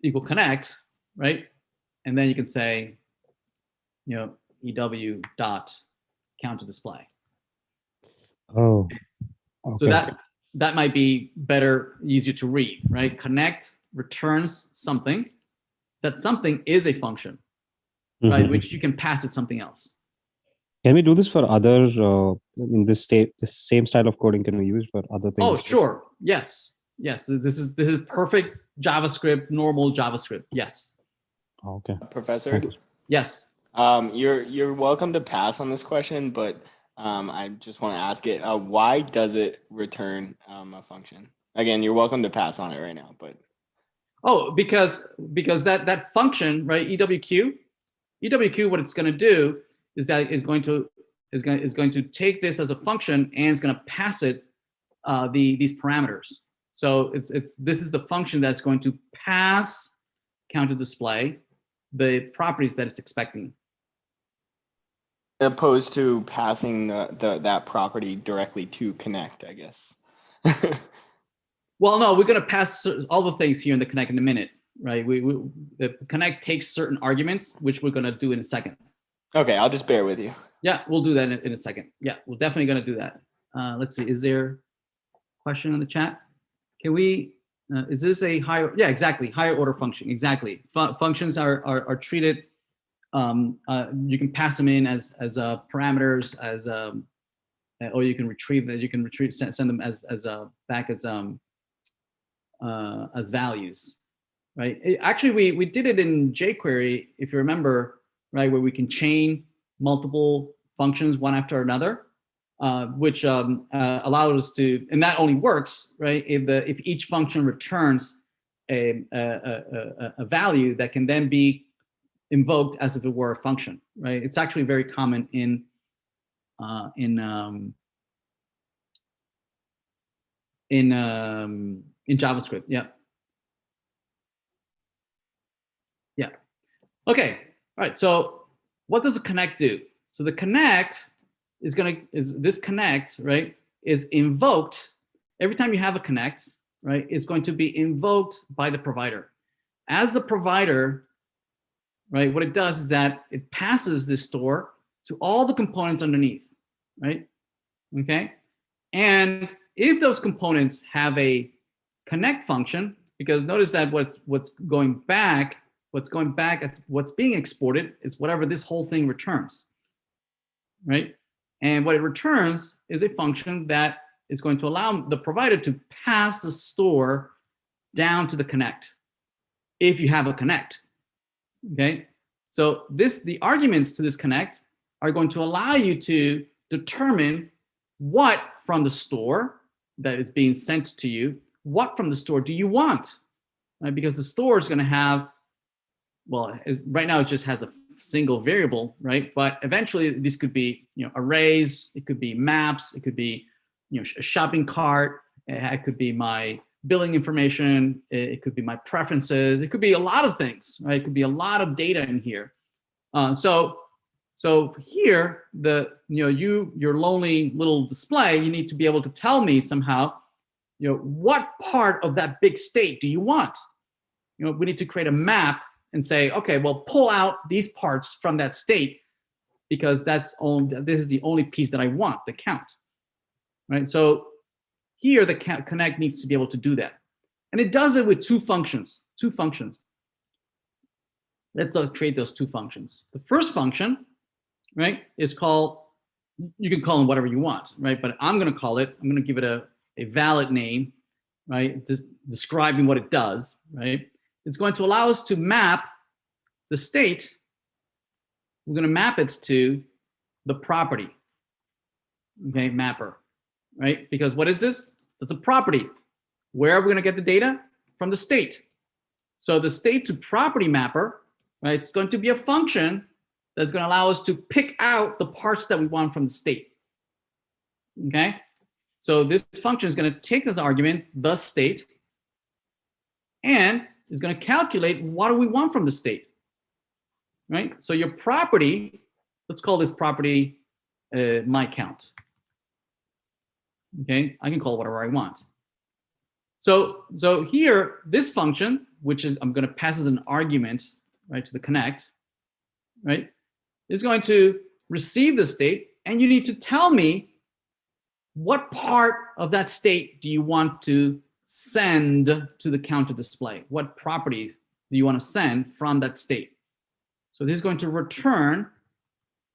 equal connect, right? And then you can say, EW dot count to display. Oh, So okay. that might be better, easier to read, right? Connect returns something. That something is a function, right? Which you can pass it something else. Can we do this for other in this same style of coding? Can we use for other things? Oh, sure. Yes. This is perfect JavaScript, normal JavaScript. Yes. Okay. Professor, Yes. you're welcome to pass on this question, but I just want to ask it. Why does it return a function? Again, you're welcome to pass on it right now, but. Oh, because that function, right? EWQ, what it's going to do is that it's going to take this as a function and it's going to pass it these parameters. So this is the function that's going to pass count to display the properties that it's expecting. Opposed to passing that property directly to connect, I guess. Well, no, we're going to pass all the things here in the connect in a minute, right? The connect takes certain arguments, which we're going to do in a second. Okay, I'll just bear with you. Yeah, we'll do that in a second. Yeah, we're definitely going to do that. Let's see, is there a question in the chat? Can we, is this a higher, yeah, exactly, higher order function, exactly. Functions are treated, you can pass them in as parameters, or you can retrieve that, send them back as values, right? Actually, we did it in jQuery, if you remember, right, where we can chain multiple functions one after another, which allowed us to, and that only works, right, if each function returns a value that can then be invoked as if it were a function, right? It's actually very common in JavaScript. Yeah. Yeah. Okay. All right. So what does the connect do? So the connect is this connect, right, is invoked every time you have a connect, right? It's going to be invoked by the provider. As the provider, right, what it does is that it passes this store to all the components underneath, right? Okay. And if those components have a connect function, because notice that what's going back, what's being exported is whatever this whole thing returns, right? And what it returns is a function that is going to allow the provider to pass the store down to the connect, if you have a connect, okay? So the arguments to this connect are going to allow you to determine what from the store that is being sent to you, what from the store do you want, right? Because the store is going to have, well, right now it just has a single variable, right? But eventually this could be, arrays, it could be maps, it could be, a shopping cart, it could be my billing information, it could be my preferences, it could be a lot of things, right? It could be a lot of data in here. So here, your lonely little display, you need to be able to tell me somehow, what part of that big state do you want? We need to create a map and say, okay, well, pull out these parts from that state because this is the only piece that I want, the count, right? So here, the connect needs to be able to do that. And it does it with two functions. Let's create those two functions. The first function, right, is called, you can call them whatever you want, right? But I'm going to give it a valid name, right? Describing what it does, right? It's going to allow us to map the state. We're going to map it to the property, okay, mapper, right? Because what is this? It's a property. Where are we going to get the data? From the state. So the state to property mapper, right, it's going to be a function that's going to allow us to pick out the parts that we want from the state. Okay? So this function is going to take as argument the state, and is going to calculate what do we want from the state, right? So your property, let's call this property my count. Okay, I can call it whatever I want. So here, this function, which is I'm going to pass as an argument, right, to the connect, right, is going to receive the state, and you need to tell me what part of that state do you want to send to the counter display? What properties do you want to send from that state? So this is going to return,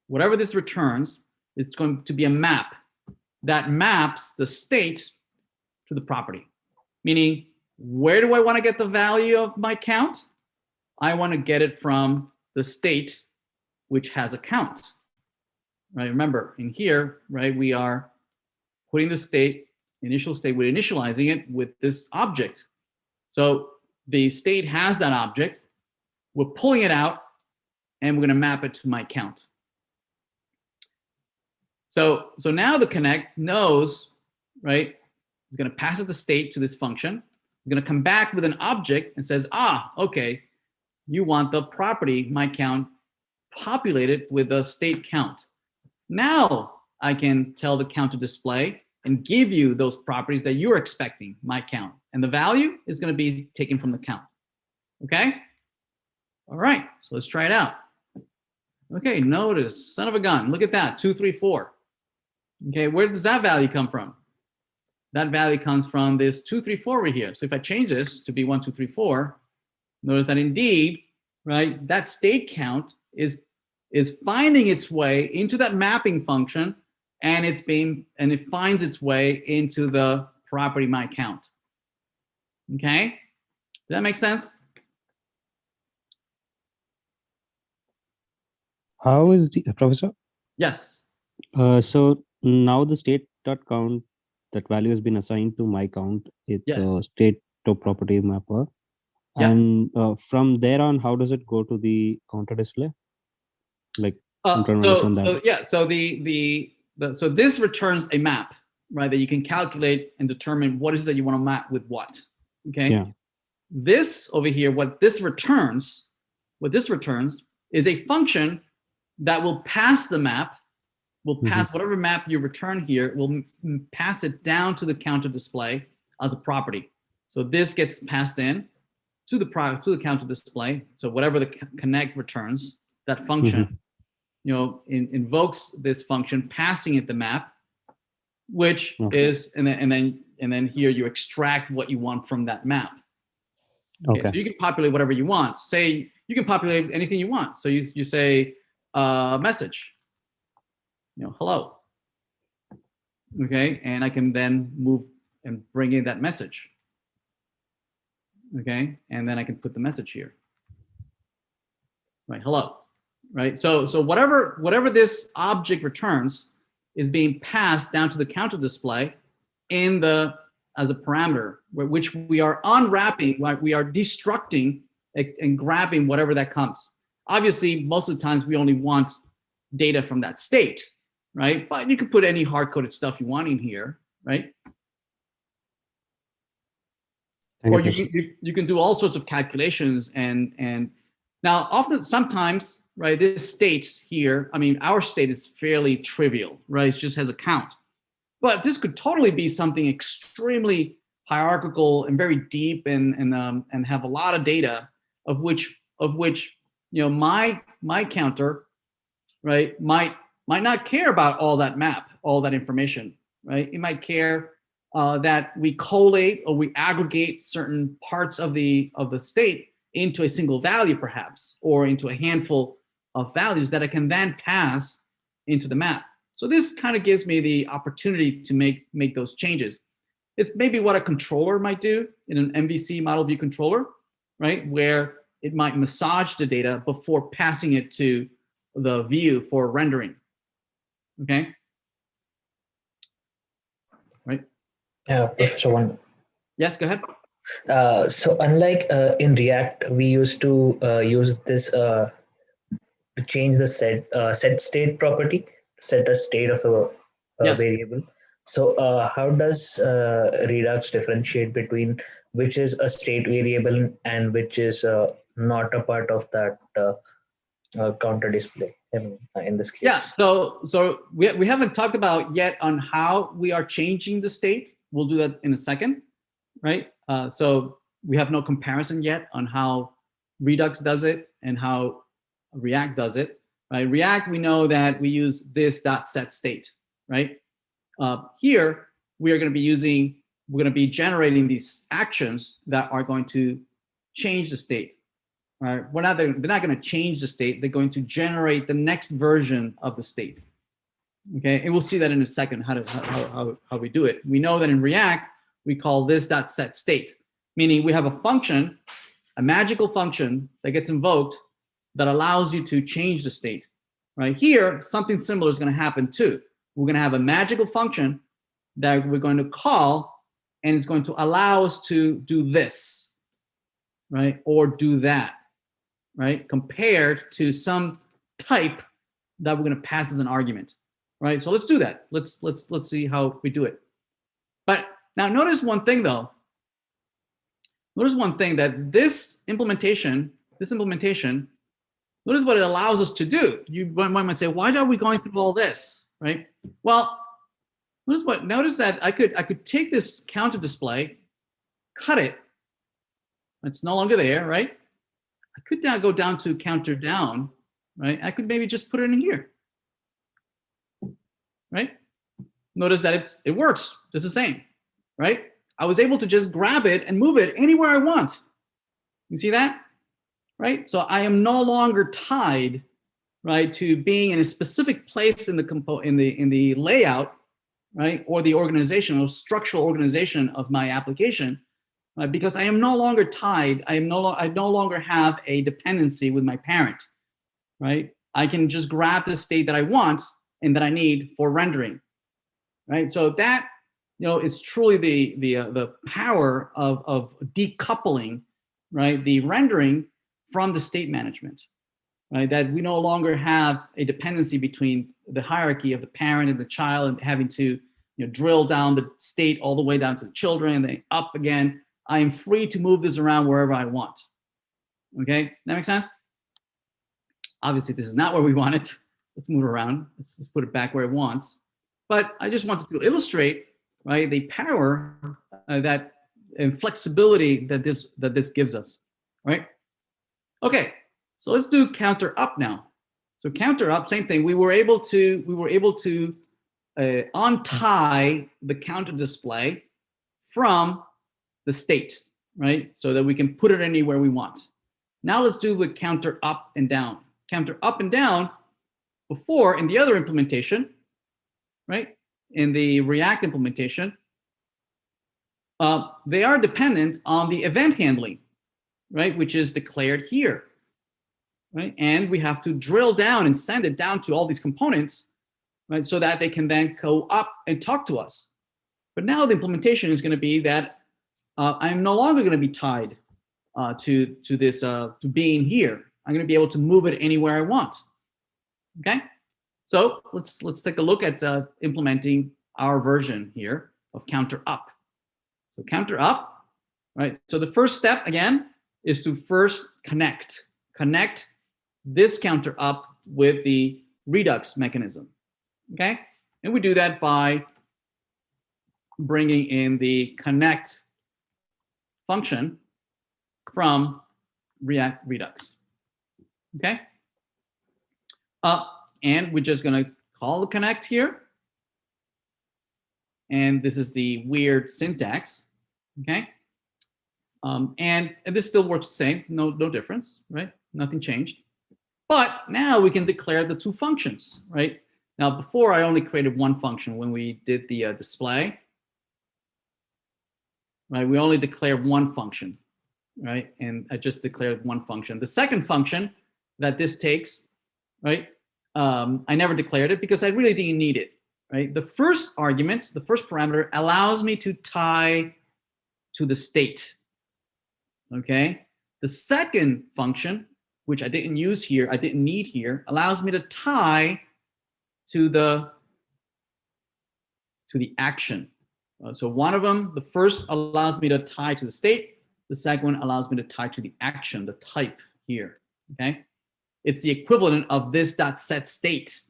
whatever this returns, is going to be a map that maps the state to the property. Meaning, where do I want to get the value of my count? I want to get it from the state which has a count. Right? Remember, in here, right, we are putting the state, initial state, we're initializing it with this object. So the state has that object. We're pulling it out, and we're going to map it to my count. So now the connect knows, right? It's going to pass it the state to this function. It's going to come back with an object and says, okay, you want the property, my count, populated with a state count. Now I can tell the count to display and give you those properties that you're expecting, my count. And the value is going to be taken from the count. Okay? All right, so let's try it out. Okay, notice, son of a gun, look at that, 2, 3, 4. Okay, where does that value come from? That value comes from this 2, 3, 4 right here. So if I change this to be 1, 2, 3, 4, notice that indeed, right, that state count is finding its way into that mapping function, and it finds its way into the property my count. Okay, does that make sense? How is the professor? Yes. So now the state.count, that value has been assigned to my count. It's Yes. state to property mapper. Yeah. And from there on, how does it go to the counter display? Like, I'm trying to understand that. So this returns a map, right, that you can calculate and determine what is that you want to map with what. Okay. Yeah. This over here, what this returns is a function that will pass the map, will pass whatever map you return here, will pass it down to the counter display as a property. So this gets passed in to the counter display. So whatever the connect returns, that function, invokes this function, passing it the map, which is, and then here you extract what you want from that map. Okay. So you can populate whatever you want. Say you can populate anything you want. So you say message, hello. Okay, and I can then move and bring in that message. Okay, and then I can put the message here. Right, hello. Right, so whatever this object returns is being passed down to the counter display as a parameter, which we are unwrapping, like we are destructing and grabbing whatever that comes. Obviously, most of the times we only want data from that state, right? But you can put any hard-coded stuff you want in here, right? Or you can do all sorts of calculations and now sometimes, right, this state here, I mean, our state is fairly trivial, right? It just has a count. But this could totally be something extremely hierarchical and very deep and have a lot of data of which my counter, right, might not care about all that map, all that information, right? It might care that we collate or we aggregate certain parts of the state into a single value, perhaps, or into a handful of values that I can then pass into the map. So this kind of gives me the opportunity to make those changes. It's maybe what a controller might do in an MVC model view controller, right? Where it might massage the data before passing it to the view for rendering. Okay. Right. Professor One. Yes, go ahead. So unlike in React, we used to use this to change the set state property, set a state of a Yes. variable. So how does Redux differentiate between which is a state variable and which is not a part of that counter display in this case. Yeah, so we haven't talked about yet on how we are changing the state. We'll do that in a second, right? So we have no comparison yet on how Redux does it and how React does it, right? React, we know that we use this .set state, right? Here, we are going to be using, we're going to be generating these actions that are going to change the state. Right? They're not going to change the state. They're going to generate the next version of the state. Okay, and we'll see that in a second how we do it. We know that in React we call this .set state, meaning we have a function, a magical function that gets invoked that allows you to change the state. Right here, something similar is going to happen too. We're going to have a magical function that we're going to call, and it's going to allow us to do this, right, or do that. Right, compared to some type that we're going to pass as an argument, right? So let's do that. Let's see how we do it. But now notice one thing though. Notice one thing, that this implementation, notice what it allows us to do. You might say, why are we going through all this, right? Well, notice that I could take this counter display, cut it. It's no longer there, right? I could now go down to counter down, right? I could maybe just put it in here, right? Notice that it works just the same, right? I was able to just grab it and move it anywhere I want. You see that, right? So I am no longer tied, right, to being in a specific place in the layout, right, or the organization or structural organization of my application. Because I am no longer tied, I no longer have a dependency with my parent, right? I can just grab the state that I want and that I need for rendering, right? So that, is truly the power of decoupling, right, the rendering from the state management, right? That we no longer have a dependency between the hierarchy of the parent and the child and having to, drill down the state all the way down to the children and then up again. I am free to move this around wherever I want. Okay, that makes sense? Obviously, this is not where we want it. Let's move it around. Let's put it back where it wants. But I just wanted to illustrate, right, the power that and flexibility that this gives us, right? Okay, so let's do counter up now. So counter up, same thing. We were able to untie the counter display from the state, right? So that we can put it anywhere we want. Now let's do the counter up and down. Counter up and down, before in the other implementation, right? In the React implementation, they are dependent on the event handling, right? Which is declared here, right? And we have to drill down and send it down to all these components, right? So that they can then go up and talk to us. But now the implementation is going to be that I'm no longer going to be tied to this to being here. I'm going to be able to move it anywhere I want. Okay, so let's take a look at implementing our version here of counter up. So counter up, right? So the first step again is to first connect this counter up with the Redux mechanism. Okay, and we do that by bringing in the connect function from React Redux. Okay, and we're just going to call the connect here, and this is the weird syntax. Okay, and this still works the same, no difference, right? Nothing changed. But now we can declare the two functions, right? Now before I only created one function when we did the display. Right, we only declared one function, right? And I just declared one function. The second function that this takes, right? I never declared it because I really didn't need it, right? The first argument, the first parameter allows me to tie to the state, okay? The second function, which I didn't use here, I didn't need here, allows me to tie to the action, So one of them, the first allows me to tie to the state. The second one allows me to tie to the action, the type here, okay? It's the equivalent of this dot set state,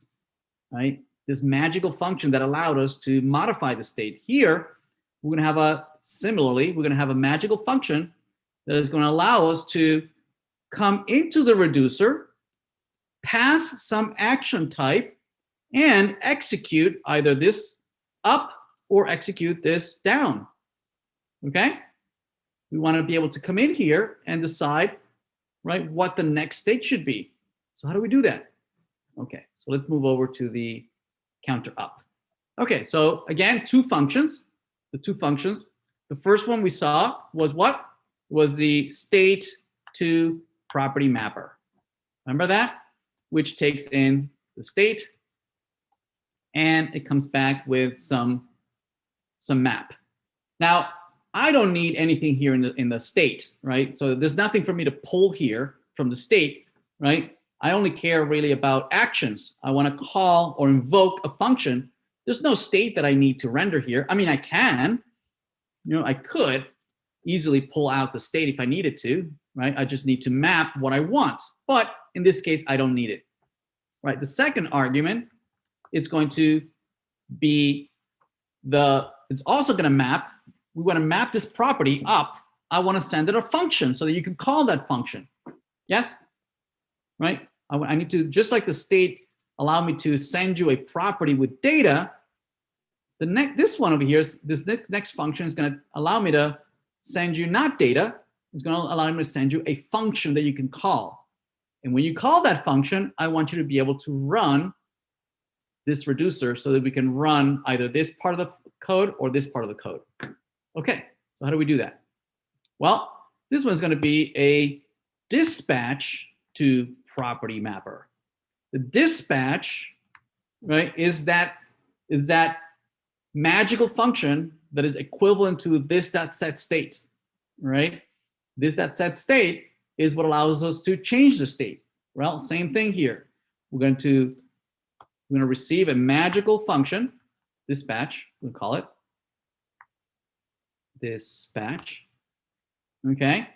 right? This magical function that allowed us to modify the state. Here, we're gonna have similarly, we're gonna have a magical function that is gonna allow us to come into the reducer, pass some action type, and execute either this up or execute this down, okay? We want to be able to come in here and decide, right, what the next state should be. So how do we do that? Okay, so let's move over to the counter up. Okay, so again, two functions, the two functions. The first one we saw was what? Was the state to property mapper. Remember that? Which takes in the state and it comes back with some map. Now, I don't need anything here in the state, right? So there's nothing for me to pull here from the state, right? I only care really about actions. I want to call or invoke a function. There's no state that I need to render here. I mean, I can, I could easily pull out the state if I needed to, right? I just need to map what I want. But in this case, I don't need it, right? The second argument, it's going to be it's also going to map. We want to map this property up. I want to send it a function so that you can call that function. Yes? Right? I need to, just like the state allow me to send you a property with data, this one over here, this next function is going to allow me to send you not data, it's going to allow me to send you a function that you can call. And when you call that function, I want you to be able to run this reducer so that we can run either this part of the code or this part of the code. Okay, so how do we do that? Well, this one's going to be a dispatch to property mapper. The dispatch, right, is that magical function that is equivalent to this dot set state, right? This dot set state is what allows us to change the state. Well, same thing here. We're going to receive a magical function, dispatch, we'll call it dispatch, okay?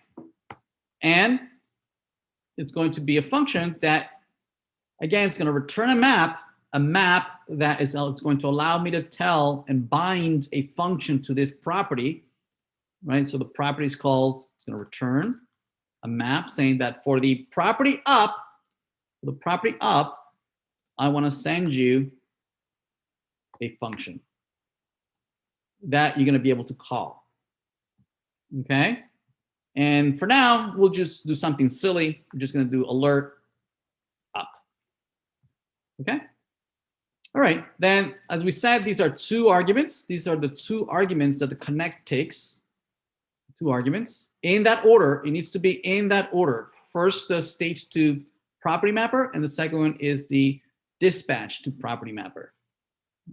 And it's going to be a function that, again, it's going to return a map that is, it's going to allow me to tell and bind a function to this property, right? So the property is called, it's going to return a map saying that for the property up, I want to send you a function that you're going to be able to call. Okay? And for now, we'll just do something silly. We're just going to do alert up. Okay? All right. Then, as we said, these are two arguments. These are the two arguments that the connect takes. Two arguments. In that order, it needs to be in that order. First, the state to property mapper, and the second one is the dispatch to property mapper.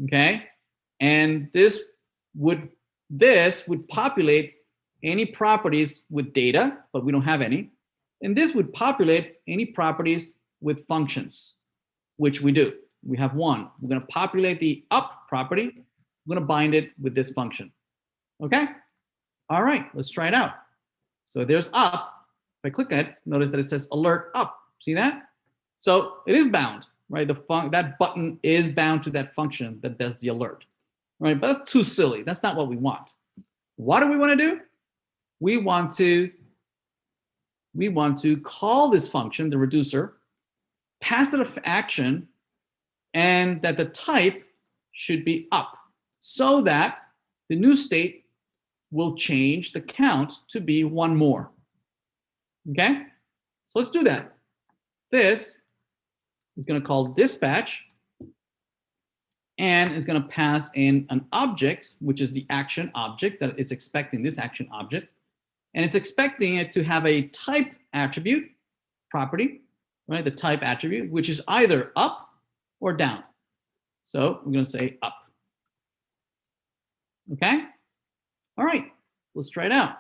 Okay? And this would populate any properties with data, but we don't have any. And this would populate any properties with functions, which we do. We have one. We're going to populate the up property. We're going to bind it with this function. Okay? All right, let's try it out. So there's up. If I click it, notice that it says alert up. See that? So it is bound, right? That button is bound to that function that does the alert, right? But that's too silly. That's not what we want. What do we want to do? We want to call this function, the reducer, pass it an action, and that the type should be up so that the new state will change the count to be one more. Okay? So let's do that. This is going to call dispatch and is going to pass in an object, which is the action object that it's expecting, this action object. And it's expecting it to have a type attribute property, right? The type attribute, which is either up or down. So we're going to say up. Okay? All right, let's try it out.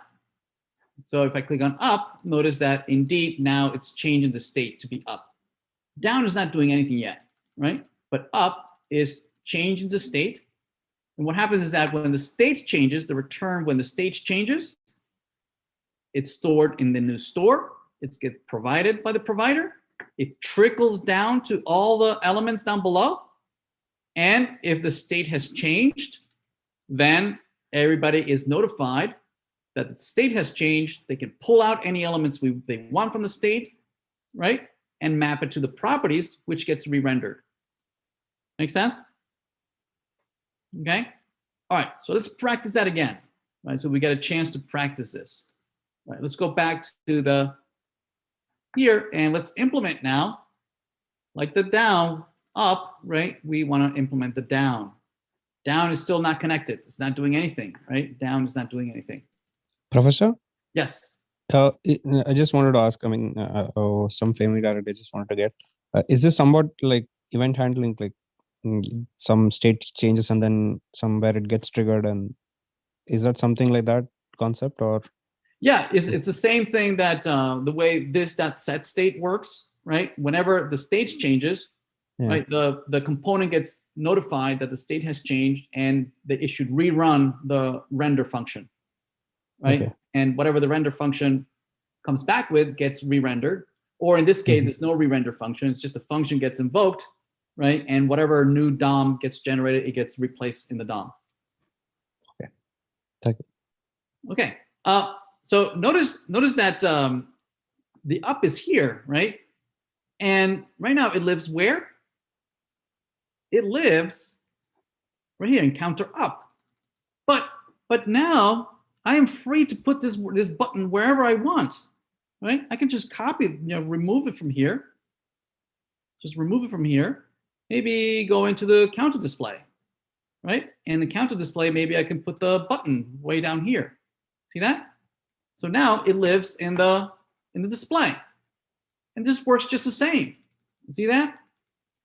So if I click on up, notice that indeed now it's changing the state to be up. Down is not doing anything yet, right? But up is changing the state, And what happens is that when the state changes, the return when the state changes, it's stored in the new store. It's get provided by the provider. It trickles down to all the elements down below. And if the state has changed, then everybody is notified that the state has changed. They can pull out any elements they want from the state, right? And map it to the properties, which gets re-rendered. Make sense? Okay. All right. So let's practice that again. Right. So we got a chance to practice this. All right. Let's go back to the here and let's implement now. Like the down, up, right? We want to implement the down. Down is still not connected. It's not doing anything, right? Down is not doing anything. Professor? Yes. I just wanted to ask, I mean, some familiarity I just wanted to get. Is this somewhat like event handling, like some state changes and then somewhere it gets triggered, and is that something like that concept? Or yeah, it's the same thing that the way this.set state works, right? Whenever the state changes, right, the component gets notified that the state has changed and that it should rerun the render function, right? Okay. And whatever the render function comes back with gets re-rendered, or in this case, there's no re-render function. It's just a function gets invoked, right? And whatever new DOM gets generated, it gets replaced in the DOM. Okay. Thank you. Okay. So notice that the up is here, right? And right now it lives where? It lives right here in counter up. But now I am free to put this button wherever I want, right? I can just copy, remove it from here. Just remove it from here. Maybe go into the counter display, right? In the counter display, maybe I can put the button way down here. See that? So now it lives in the display, and this works just the same. See that?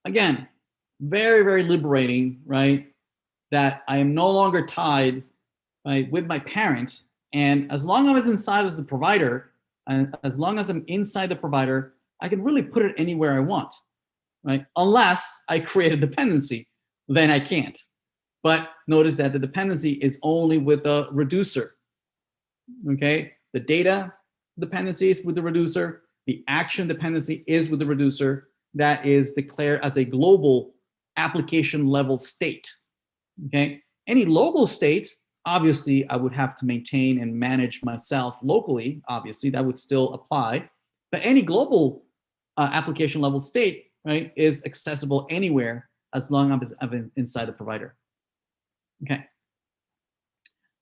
Again, very, very liberating, right? That I am no longer tied, right, with my parent, and as long as I'm inside as a provider, and as long as I'm inside the provider, I can really put it anywhere I want, right? Unless I create a dependency, then I can't. But notice that the dependency is only with the reducer, okay? The data dependency is with the reducer. The action dependency is with the reducer. That is declared as a global application level state, okay? Any local state, obviously, I would have to maintain and manage myself locally. Obviously, that would still apply. But any global application level state, right, is accessible anywhere as long as I'm inside the provider. Okay.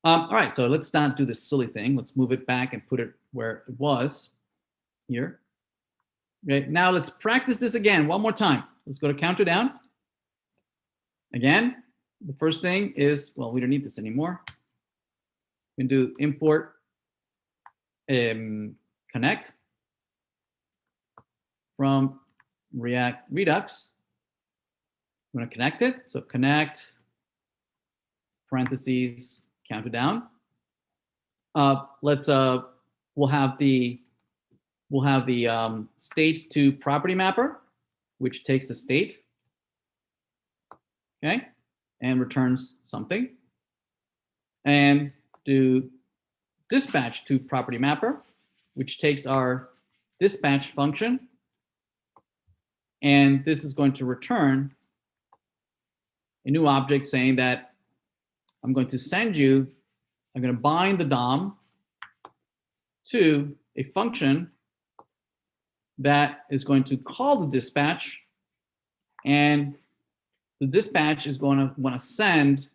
All right, so let's not do this silly thing. Let's move it back and put it where it was here. Okay, now let's practice this again one more time. Let's go to counter down. Again, the first thing is, well, we don't need this anymore. We can do import connect from Redux. I'm going to connect it. So connect parentheses counter down. We'll have the state to property mapper, which takes the state, okay, and returns something, and do dispatch to property mapper, which takes our dispatch function, and this is going to return a new object saying that I'm going to bind the DOM to a function that is going to call the dispatch, and the dispatch is going to want to send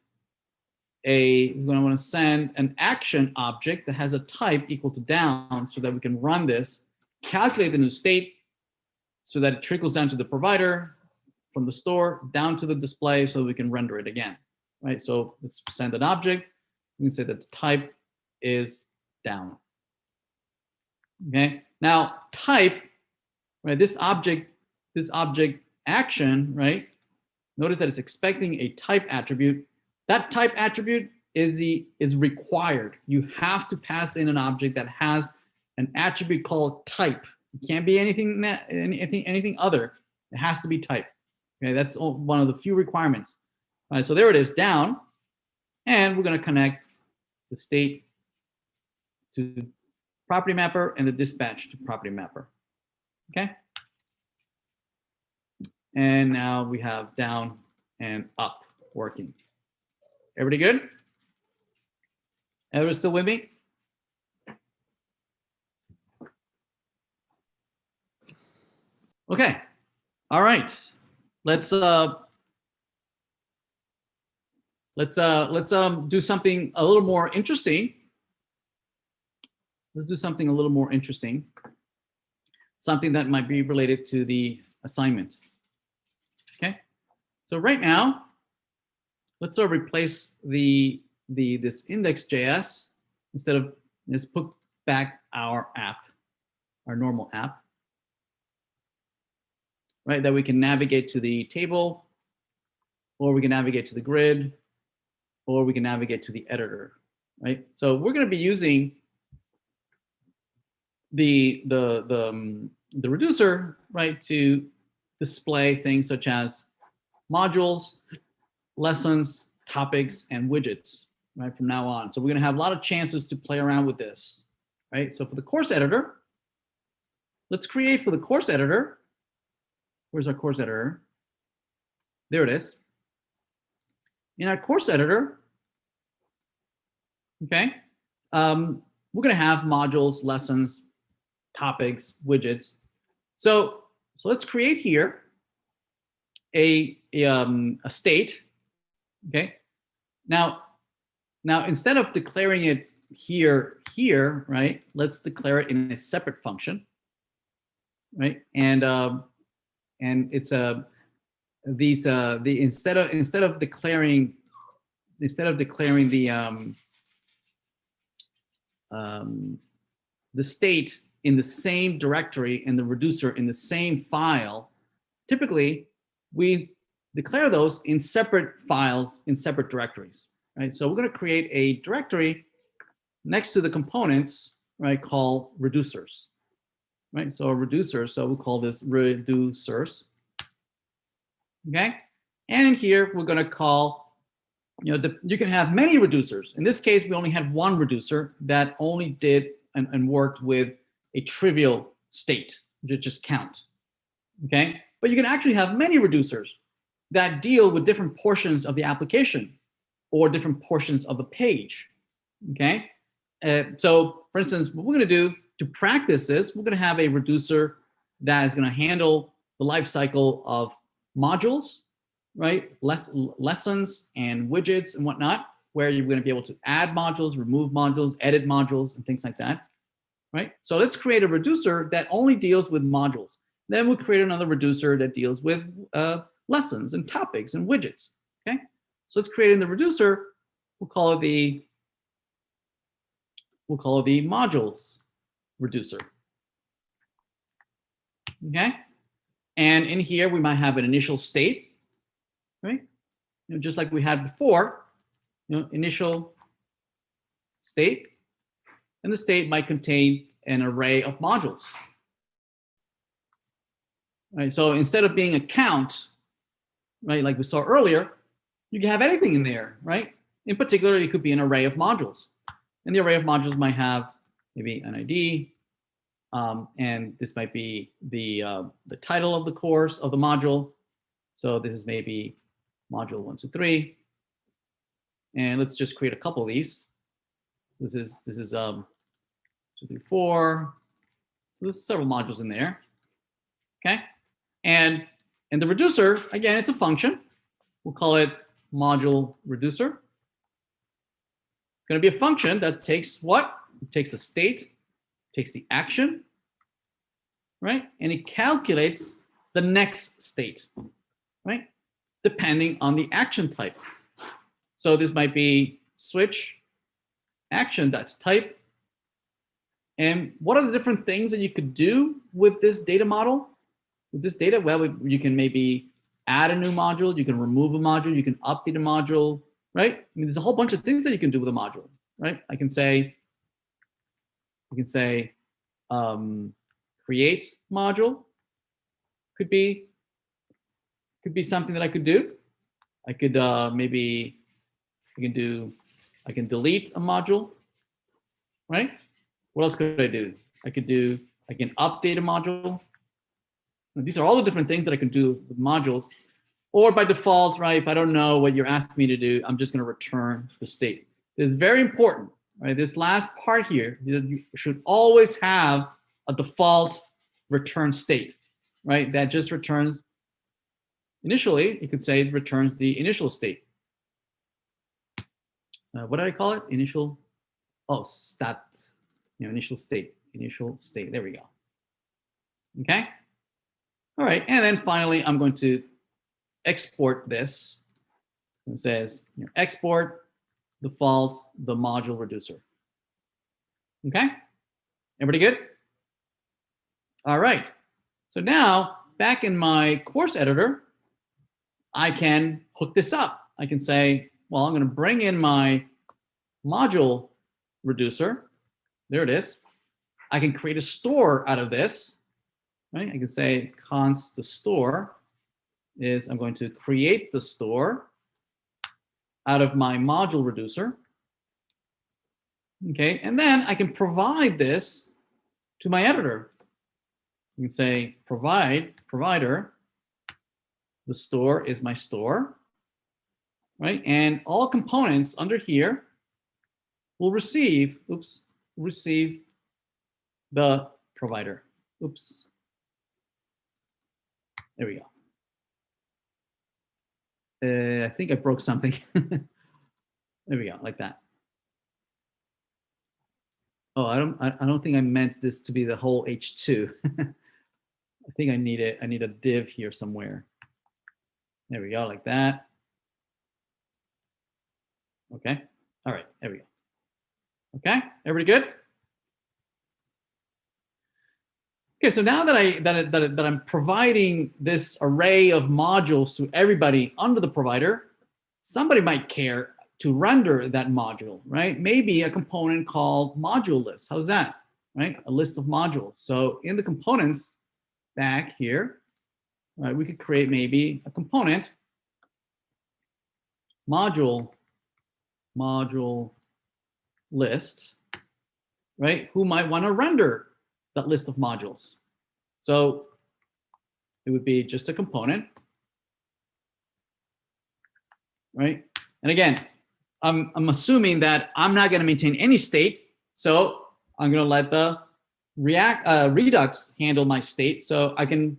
an action object that has a type equal to down, so that we can run this, calculate the new state, so that it trickles down to the provider, from the store down to the display, so we can render it again, right? So let's send an object. We can say that the type is down. Okay. Now type, right? This object action, right? Notice that it's expecting a type attribute. That type attribute is required. You have to pass in an object that has an attribute called type. It can't be anything other. It has to be type. Okay, that's one of the few requirements. All right, so there it is, down. And we're going to connect the state to property mapper and the dispatch to property mapper. Okay. And now we have down and up working. Everybody good? Everybody still with me? Okay. All right. Let's do something a little more interesting. Let's do something a little more interesting. Something that might be related to the assignment. Okay. So right now, let's sort of replace this index.js instead of, let's put back our app, our normal app, right? That we can navigate to the table, or we can navigate to the grid, or we can navigate to the editor, right? So we're going to be using the reducer, right, to display things such as modules, lessons, topics, and widgets, right, from now on. So we're going to have a lot of chances to play around with this, right? So for the course editor, let's create for the course editor. Where's our course editor? There it is. In our course editor, okay, we're going to have modules, lessons, topics, widgets. So let's create here a state. Okay. Now instead of declaring it here, right? Let's declare it in a separate function, right? And it's instead of declaring the state in the same directory and the reducer in the same file, typically we declare those in separate files in separate directories, right? So we're going to create a directory next to the components, right, called reducers, right? So a reducer, so we'll call this reducers, okay? And in here, we're going to call, you know, you can have many reducers. In this case, we only had one reducer that only did and worked with a trivial state, just count, okay? But you can actually have many reducers that deal with different portions of the application or different portions of the page, okay? So for instance, what we're going to do to practice this, we're going to have a reducer that is going to handle the life cycle of modules, right? Lessons and widgets and whatnot, where you're going to be able to add modules, remove modules, edit modules, and things like that, right? So let's create a reducer that only deals with modules. Then we'll create another reducer that deals with lessons and topics and widgets, okay? So let's create in the reducer, we'll call it the modules reducer, okay? And in here, we might have an initial state, right? You know, just like we had before, you know, initial state, and the state might contain an array of modules, right? So instead of being a count, right, like we saw earlier, you can have anything in there, right? In particular, it could be an array of modules, and the array of modules might have maybe an ID, and this might be the title of the course of the module. So this is maybe module 1, 2, 3, and let's just create a couple of these. So this is 2, 3, 4. So there's several modules in there. Okay, and the reducer, again, it's a function. We'll call it module reducer. It's going to be a function that takes what? It takes a state, takes the action, right? And it calculates the next state, right? Depending on the action type. So this might be switch action type. And what are the different things that you could do with this data model? With this data, well, you can maybe add a new module, you can remove a module, you can update a module, right? I mean, there's a whole bunch of things that you can do with a module, right? You can say create module could be something that I could do. I could maybe I can delete a module, right? What else could I do? I can update a module. These are all the different things that I can do with modules. Or by default, right, if I don't know what you're asking me to do, I'm just going to return the state. It's very important, right? This last part here, you should always have a default return state, right? That just returns, initially, you could say it returns the initial state. What did I call it? Initial, stat, initial state, there we go. Okay? All right, and then finally, I'm going to export this. It says export default the module reducer. Okay, everybody good? All right, so now back in my course editor, I can hook this up. I can say, well, I'm going to bring in my module reducer. There it is. I can create a store out of this, right? I can say const the store is I'm going to create the store out of my module reducer. Okay, and then I can provide this to my editor. You can say provider, the store is my store, right? And all components under here will receive the provider. Oops. There we go. I think I broke something. There we go, like that. Oh, I don't think I meant this to be the whole H2. I think I need a div here somewhere. There we go, like that. Okay. All right, there we go. Okay, everybody good? Okay, so now that I'm providing this array of modules to everybody under the provider, somebody might care to render that module, right? Maybe a component called module list. How's that, right? A list of modules. So in the components back here, right, we could create maybe a component module list, right? Who might want to render that list of modules. So it would be just a component, right? And again, I'm assuming that I'm not going to maintain any state, so I'm going to let the Redux handle my state, so I can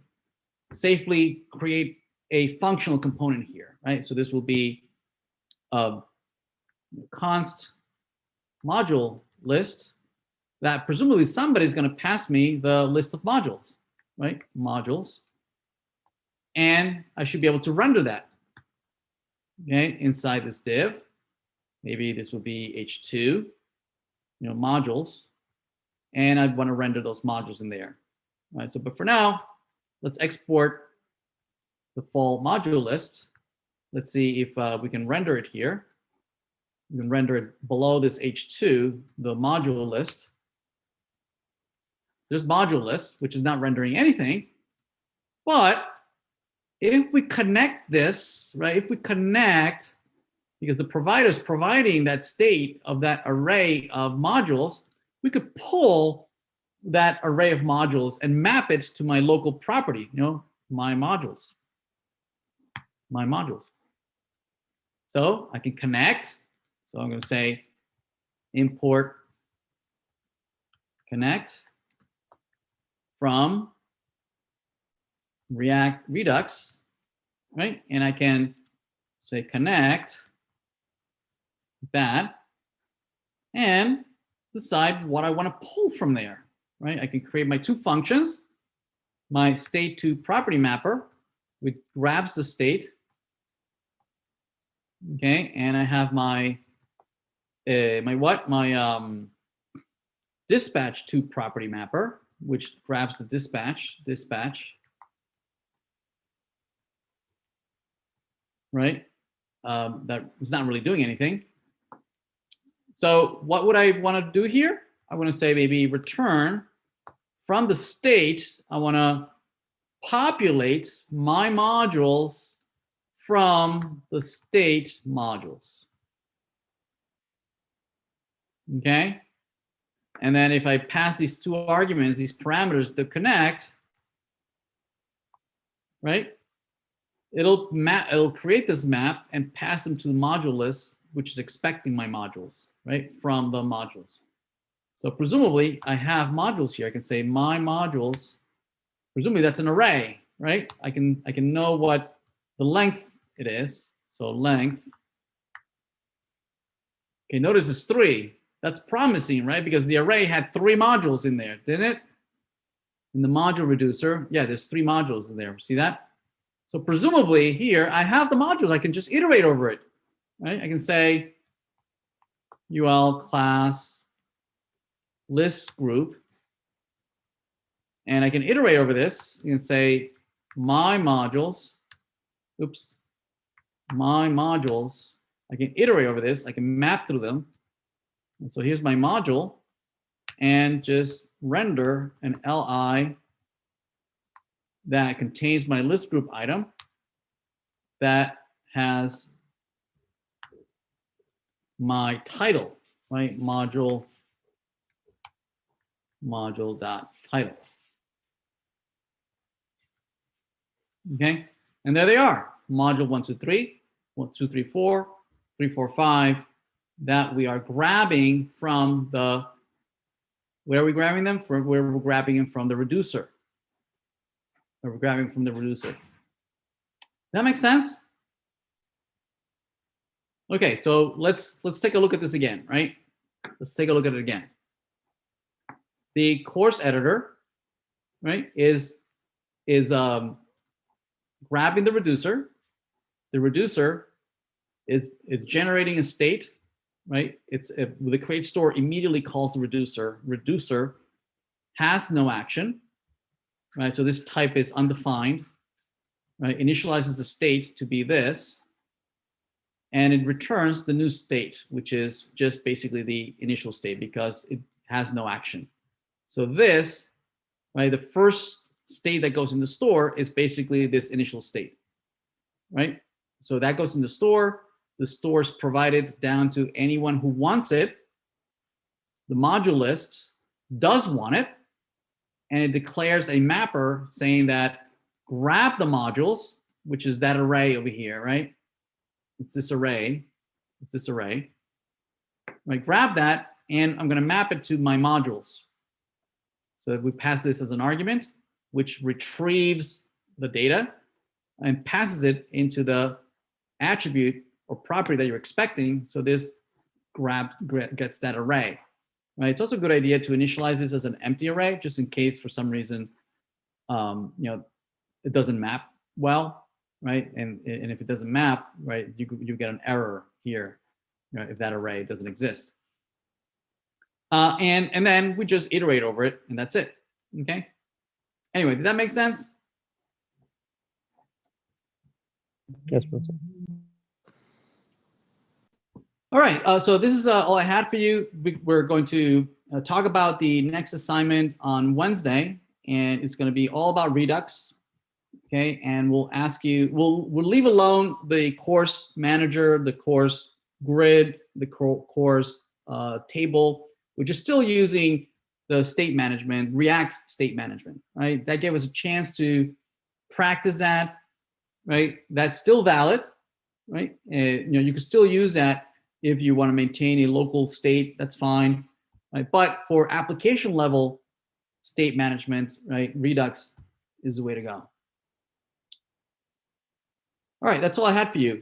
safely create a functional component here, right? So this will be a const module list that presumably somebody's going to pass me the list of modules, right? Modules. And I should be able to render that, okay, inside this div. Maybe this will be H2, modules. And I'd want to render those modules in there, right? So, but for now, let's export the full module list. Let's see if we can render it here. We can render it below this H2, the module list. There's module list, which is not rendering anything. But if we connect this, right, if we connect, because the provider is providing that state of that array of modules, we could pull that array of modules and map it to my local property, my modules. So I can connect. So I'm going to say import connect from Redux, right? And I can say connect that and decide what I want to pull from there, right? I can create my two functions, my state to property mapper, which grabs the state, okay, and I have my dispatch to property mapper, which grabs the dispatch, right? That is not really doing anything. So what would I want to do here? I want to say maybe return from the state. I want to populate my modules from the state modules. Okay. And then if I pass these two arguments, these parameters to connect, right? It'll create this map and pass them to the module list, which is expecting my modules, right? From the modules. So presumably I have modules here. I can say my modules, presumably that's an array, right? I can know what the length it is. So length. Okay, notice it's 3. That's promising, right? Because the array had 3 modules in there, didn't it? In the module reducer, yeah, there's 3 modules in there. See that? So presumably here, I have the modules. I can just iterate over it, right? I can say UL class list group, and I can iterate over this. You can say my modules, oops, my modules. I can iterate over this. I can map through them. And so here's my module, and just render an LI that contains my list group item that has my title, right? Module dot title. Okay, and there they are. Module 1, 2, 3, 1, 2, 3, 4, 3, 4, 5. That we are grabbing from the. Where are we grabbing them? From where we're grabbing them from the reducer. We're grabbing from the reducer. That makes sense? Okay, so let's take a look at this again, right? Let's take a look at it again. The course editor, right, is grabbing the reducer. The reducer is generating a state, right? The create store immediately calls the reducer. Reducer has no action, right? So this type is undefined, right? Initializes the state to be this, and it returns the new state, which is just basically the initial state because it has no action. So this, right, the first state that goes in the store is basically this initial state, right? So that goes in the store. The store is provided down to anyone who wants it. The module list does want it, and it declares a mapper saying that grab the modules, which is that array over here, right? It's this array. It's this array. Right, grab that, and I'm going to map it to my modules. So we pass this as an argument, which retrieves the data and passes it into the attribute or property that you're expecting. So this gets that array. Right? It's also a good idea to initialize this as an empty array, just in case for some reason, it doesn't map well, right? And if it doesn't map, right, you get an error here, right, if that array doesn't exist. And then we just iterate over it, and that's it. Okay. Anyway, did that make sense? Yes, Professor. All right. So this is all I had for you. We're going to talk about the next assignment on Wednesday, and it's going to be all about Redux. Okay. And we'll ask you. We'll leave alone the course manager, the course grid, the course table. We're just still using the state management, React state management, right? That gave us a chance to practice that, right? That's still valid, right? You can still use that if you want to maintain a local state, that's fine, right? But for application level state management, right, Redux is the way to go. All right, that's all I had for you.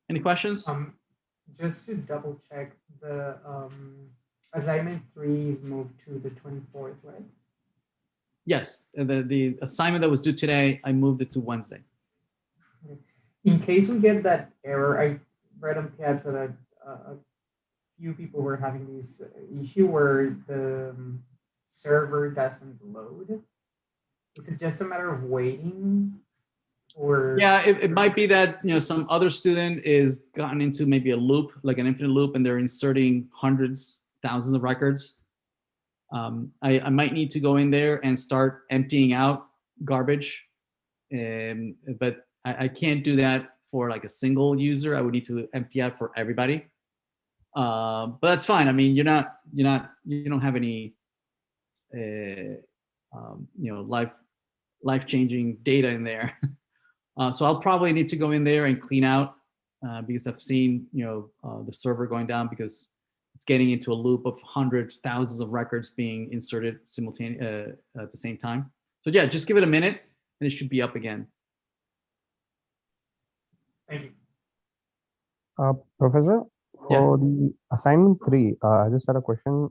Any questions? Just to double check, the assignment 3 is moved to the 24th, right? Yes, the assignment that was due today, I moved it to Wednesday. Okay. In case we get that error, I read on Piazza that a few people were having this issue where the server doesn't load. Is it just a matter of waiting? Or yeah, it might be that some other student is gotten into maybe a loop, like an infinite loop, and they're inserting hundreds, thousands of records. I might need to go in there and start emptying out garbage, but I can't do that for like a single user. I would need to empty out for everybody. But that's fine. I mean, you don't have any, life-changing data in there. So I'll probably need to go in there and clean out because I've seen, the server going down because it's getting into a loop of hundreds, thousands of records being inserted simultaneously at the same time. So yeah, just give it a minute and it should be up again. Thank you. Professor, for the assignment 3, I just had a question.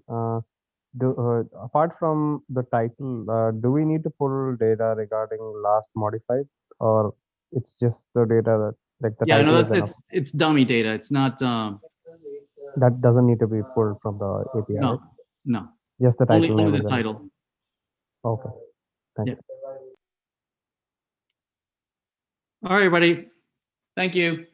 Apart from the title, do we need to pull data regarding last modified, or it's just the data that like the Yeah, title no, is enough? it's dummy data. It's not. That doesn't need to be pulled from the API, right? No. Just the title Only name. the is enough. title. Okay. Thank Yeah. you. All right, buddy. Thank you.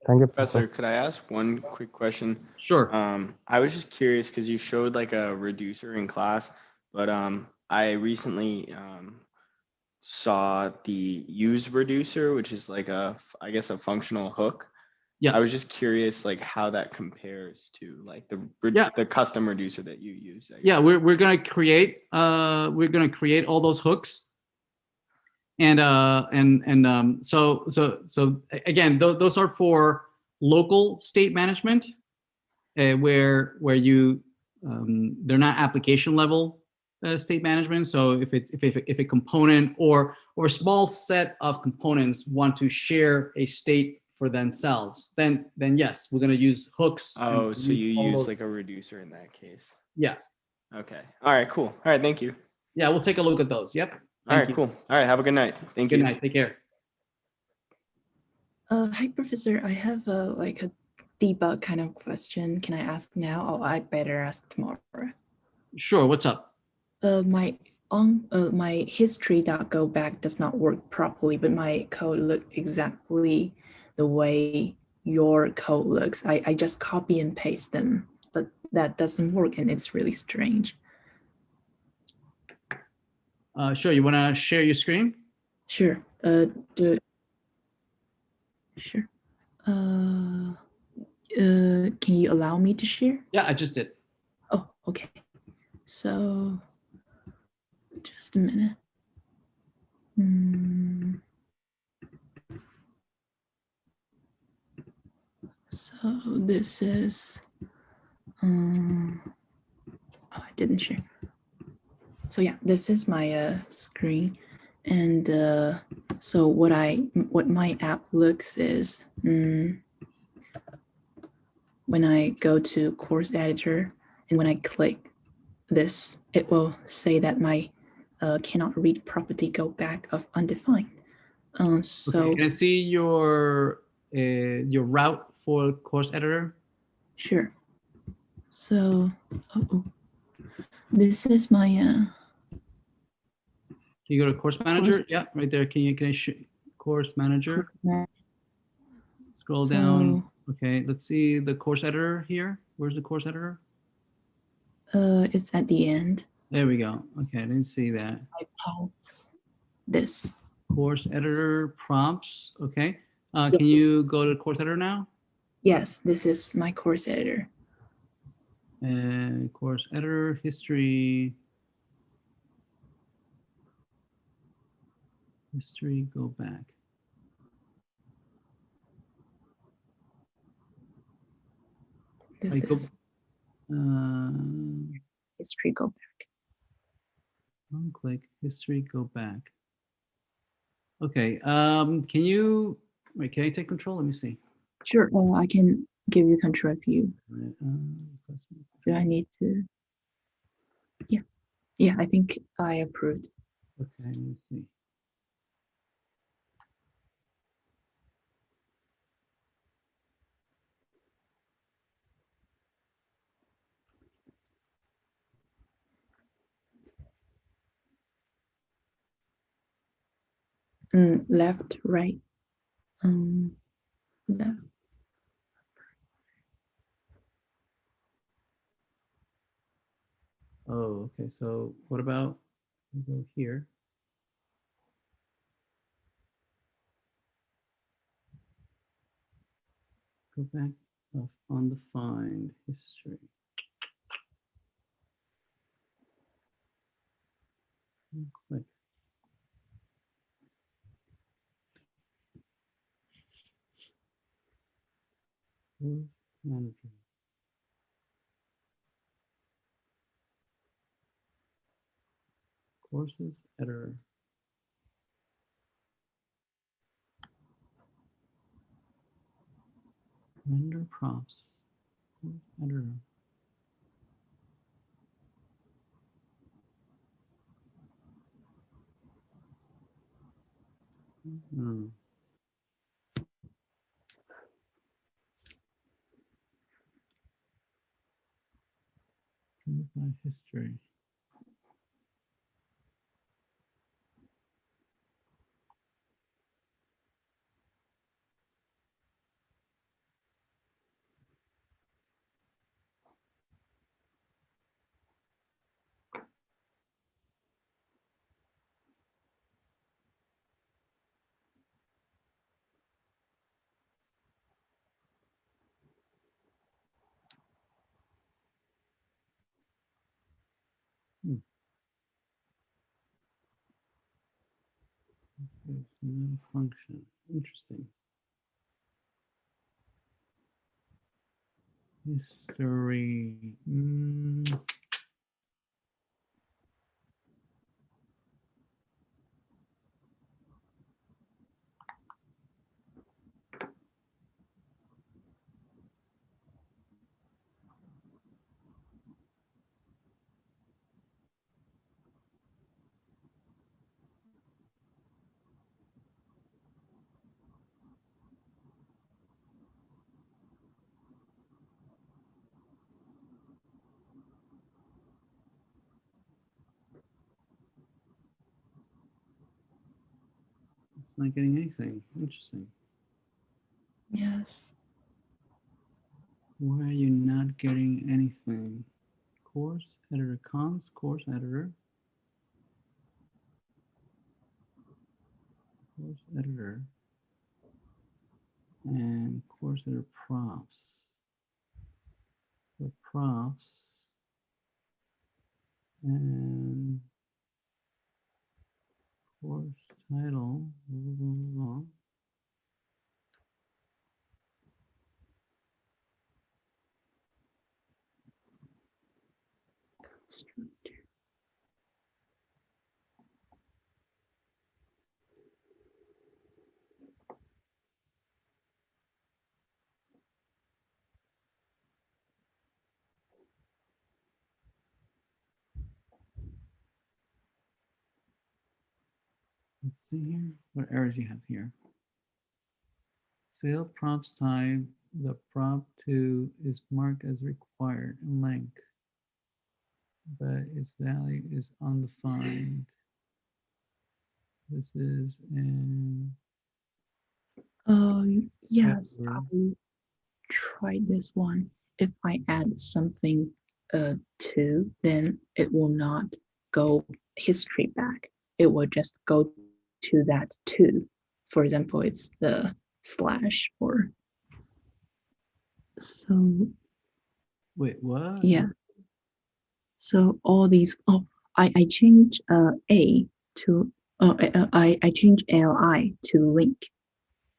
Thank you, Professor, could I ask one quick question? Sure. I was just curious because you showed like a reducer in class, but I recently saw the use reducer, which is like I guess a functional hook. Yeah. I was just curious like how that compares to like the custom reducer that you use. I Yeah, guess. we're gonna create all those hooks. And so again, those are for local state management, where you they're not application level state management. So if a component or a small set of components want to share a state for themselves, then yes, we're going to use hooks. Oh, so you use those. like a reducer in that case. Yeah. Okay. All right. Cool. All right. Thank you. Yeah, we'll take a look at those. Yep. All right. Cool. All right. Have a good night. Thank you. Good night. Take care. Hi, Professor. I have like a debug kind of question. Can I ask now, or I'd better ask tomorrow? Sure. What's up? My history.go back does not work properly, but my code looks exactly the way your code looks. I just copy and paste them, but that doesn't work, and it's really strange. Sure. You want to share your screen? Sure. Sure. Can you allow me to share? Yeah, I just did. Oh, okay. So, just a minute. So this is, oh, I didn't share. So yeah, this is my screen, and so what my app looks is when I go to course editor and when I click this, it will say that my cannot read property go back of undefined. So okay, can I see your route for course editor? Sure. So this is my Can you go to course manager? Yeah, right there. Can you course manager? Scroll down. Okay, let's see the course editor here. Where's the course editor? It's at the end. There we go. Okay, I didn't see that. I pass this. Course editor prompts. Okay. Can you go to course editor now? Yes, this is my course editor. Course editor, history. History, go back. This is history, go back. One click, history, go back. Okay, can you, wait, can I take control? Let me see. Sure, I can give you control if you, do I need to? Yeah, I think I approved. Okay, let me see. Left, right, left. Oh, okay, so what about, we'll go here. Go back. of undefined history. Click. Manager. Courses editor. Render props. Course editor. Hmm. My history. It's not a function. Interesting. History. It's not getting anything. Interesting. Yes. Why are you not getting anything? Course editor, cons, course editor. Course editor. And course editor props. So props. And course title. Blah, blah, blah, blah. Let's see here. What errors you have here? Failed prompts type. The prompt 2 is marked as required in length, but its value is undefined. This is in. Yes, Editor. I tried this one. If I add something to, then it will not go history back. It will just go to that to. For example, it's the slash or so. Wait, what? Yeah. So all these. Oh, I changed a to. I changed li to link.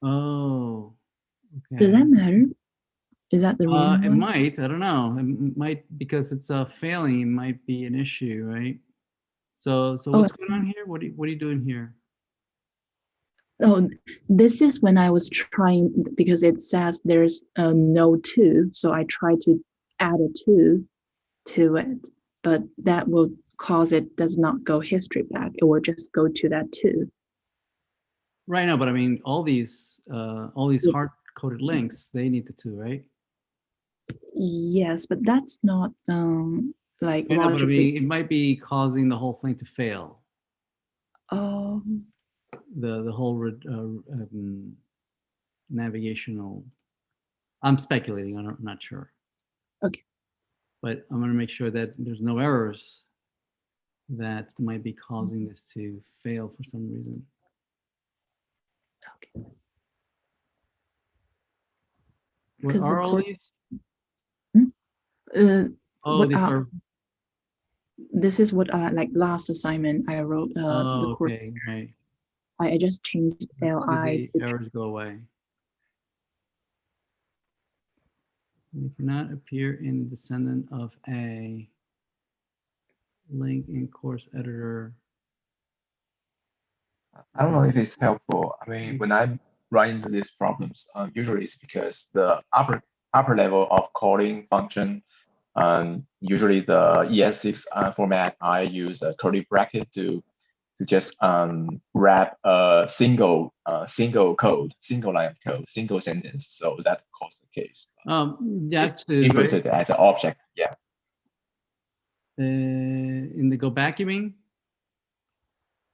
Oh, okay. Does that matter? Is that the reason It why? might. I don't know. It might, because it's failing. It might be an issue, right? So what's going on here? What are you doing here? Oh, this is when I was trying, because it says there's no to, so I tried to add a to it, but that will cause it does not go history back. It will just go to that to. Right now, but I mean, all these Yeah. hard-coded links, they need the to, right? Yes, but that's not like Yeah, no, but I logically. mean, it might be causing the whole thing to fail. The whole navigational. I'm speculating. I'm not sure. Okay. But I'm going to make sure that there's no errors that might be causing this to fail for some reason. Okay. What 'Cause the are all core- these? Oh, what these are, are. this is what like last assignment I wrote. Oh, The core, okay, right. I just changed Let's see li. the errors go away. We cannot appear in descendant of a link in course editor. I don't know if it's helpful. I mean, when I run into these problems, usually it's because the upper level of calling function, usually the ES6 format, I use a curly bracket to just wrap a single code, single line of code, single sentence. So that causes the case. That's inputted as an object. Yeah. In the go back, you mean?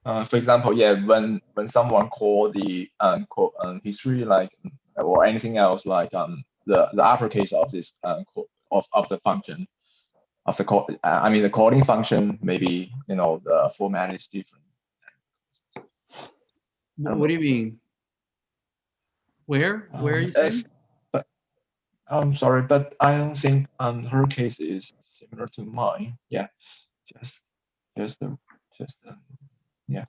For example, yeah, when someone call the history, like, or anything else, like the uppercase of this of the function of the call, I mean the calling function, maybe the format is different. What do you mean? Where are you saying? But I'm sorry, but I don't think her case is similar to mine. Yeah, just yeah.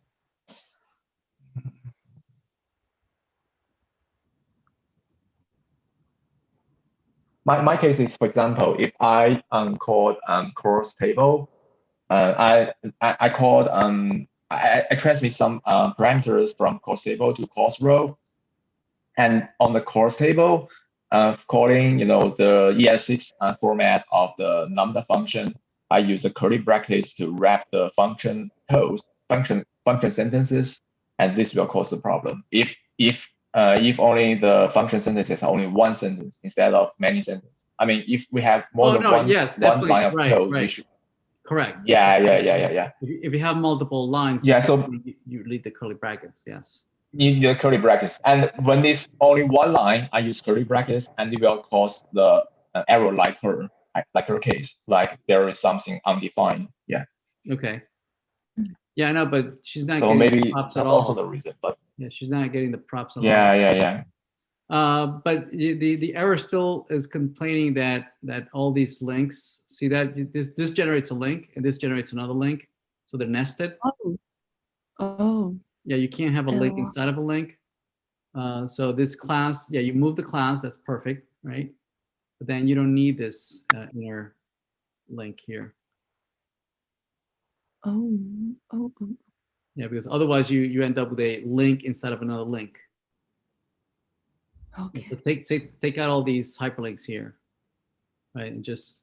My case is, for example, if I called cross table, I called I transmit some parameters from cross table to cross row, and on the cross table, calling the ES6 format of the lambda function, I use the curly brackets to wrap the function code, function sentences, and this will cause the problem. If only the function sentence has only one sentence instead of many sentences. I mean, if we have more than one line of code, we should. Correct. Yeah. If you have multiple lines, yeah, so you leave the curly brackets. Yes. Need the curly brackets, and when it's only one line, I use curly brackets, and it will cause the error like her case, like there is something undefined. Yeah. Okay. Yeah, I know, but she's not So getting maybe the props that's at all. also the reason, but yeah, she's not getting the props at all. Yeah. But the error still is complaining that all these links, see that this generates a link and this generates another link, so they're nested. Oh. Yeah, you can't have a link inside of a link. So this class, yeah, you move the class, that's perfect, right? But then you don't need this inner link here. Oh. Yeah, because otherwise you end up with a link inside of another link. Okay. So take out all these hyperlinks here, right? And just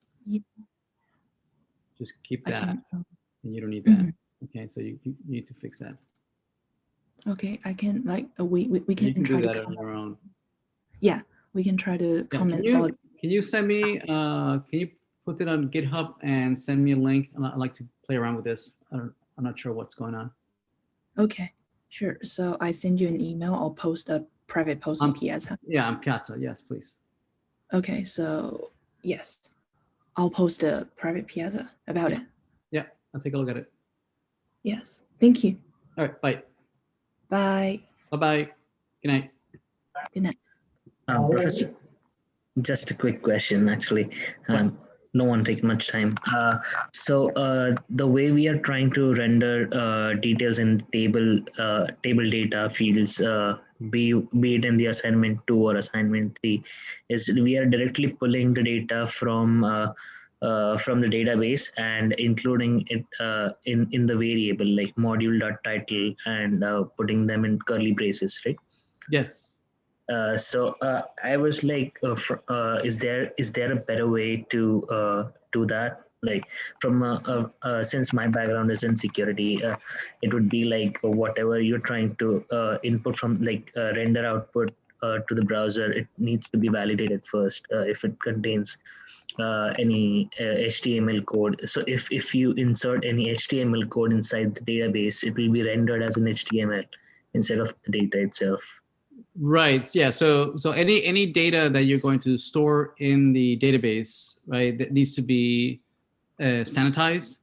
keep that, and you don't need that. Okay, so you need to fix that. Okay, I can we can, you can try do that to on your own. Yeah, we can try to comment. Can you send me? Can you put it on GitHub and send me a link? I'd like to play around with this. I'm not sure what's going on. Okay, sure. So I send you an email. I'll post a private post on Piazza. Yeah, on Piazza. Yes, please. Okay, so yes, I'll post a private Piazza about it. Yeah, I'll take a look at it. Yes, thank you. All right, bye. Bye. Bye-bye. Good night. Good night. Professor, just a quick question, actually. No one take much time. So the way we are trying to render details in table data fields, be it in the assignment 2 or assignment 3, is we are directly pulling the data from the database and including it in the variable like module.title and putting them in curly braces, right? Yes. So I was like, is there a better way to do that? Like from since my background is in security, it would be like whatever you're trying to input from like render output to the browser, it needs to be validated first if it contains any HTML code. So if you insert any HTML code inside the database, it will be rendered as an HTML instead of the data itself. Right. Yeah. So any data that you're going to store in the database, right, that needs to be sanitized.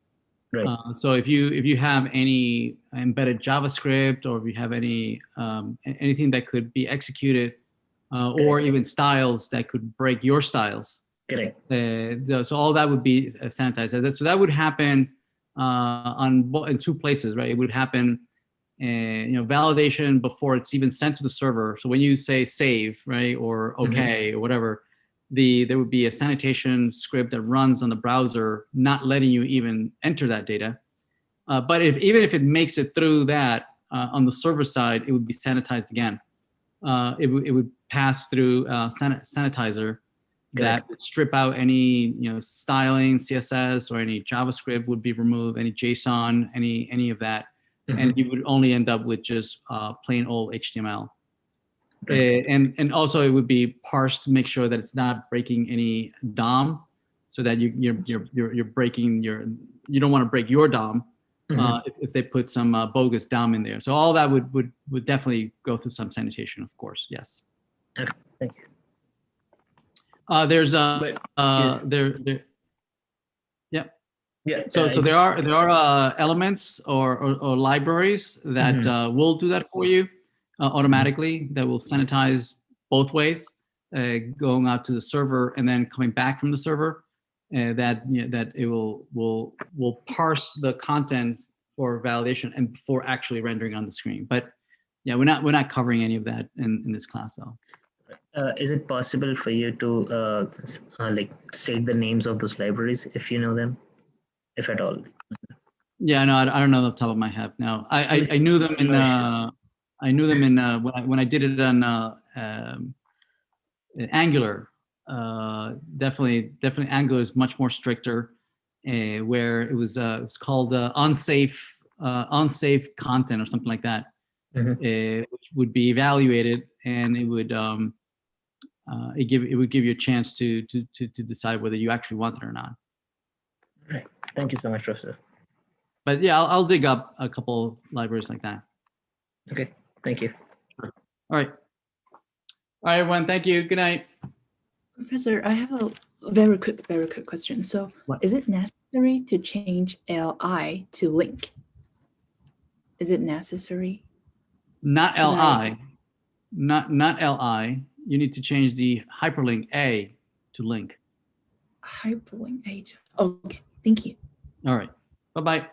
Right. So if you have any embedded JavaScript or if you have any anything that could be executed or even styles that could break your styles. Correct. So all that would be sanitized. So that would happen in two places, right? It would happen, validation before it's even sent to the server. So when you say save, right, or okay, or whatever, there would be a sanitation script that runs on the browser, not letting you even enter that data. But even if it makes it through that on the server side, it would be sanitized again. It would pass through sanitizer that would strip out any styling, CSS, or any JavaScript would be removed, any JSON, any of that, and you would only end up with just plain old HTML. And also it would be parsed to make sure that it's not breaking any DOM, so that you're breaking you don't want to break your DOM if they put some bogus DOM in there. So all that would definitely go through some sanitation, of course. Yes. Okay, thank you. There's Yeah. So there are elements or libraries that will do that for you automatically. That will sanitize both ways, going out to the server and then coming back from the server. That it will parse the content for validation and before actually rendering on the screen. But yeah, we're not covering any of that in this class though. Is it possible for you to like state the names of those libraries if you know them, if at all? Yeah, no, I don't know off the top of my head. No, I knew them in when I did it on Angular. Definitely Angular is much more stricter, where it was called unsafe content or something like that, which would be evaluated, and it would it would give you a chance to decide whether you actually want it or not. Right. Thank you so much, Professor. But yeah, I'll dig up a couple libraries like that. Okay, thank you. Sure. All right, everyone. Thank you. Good night. Professor, I have a very quick question. So is it necessary to change LI to link? Is it necessary? Not LI. Not LI. You need to change the hyperlink A to link. Hyperlink A to, okay, thank you. All right. Bye-bye.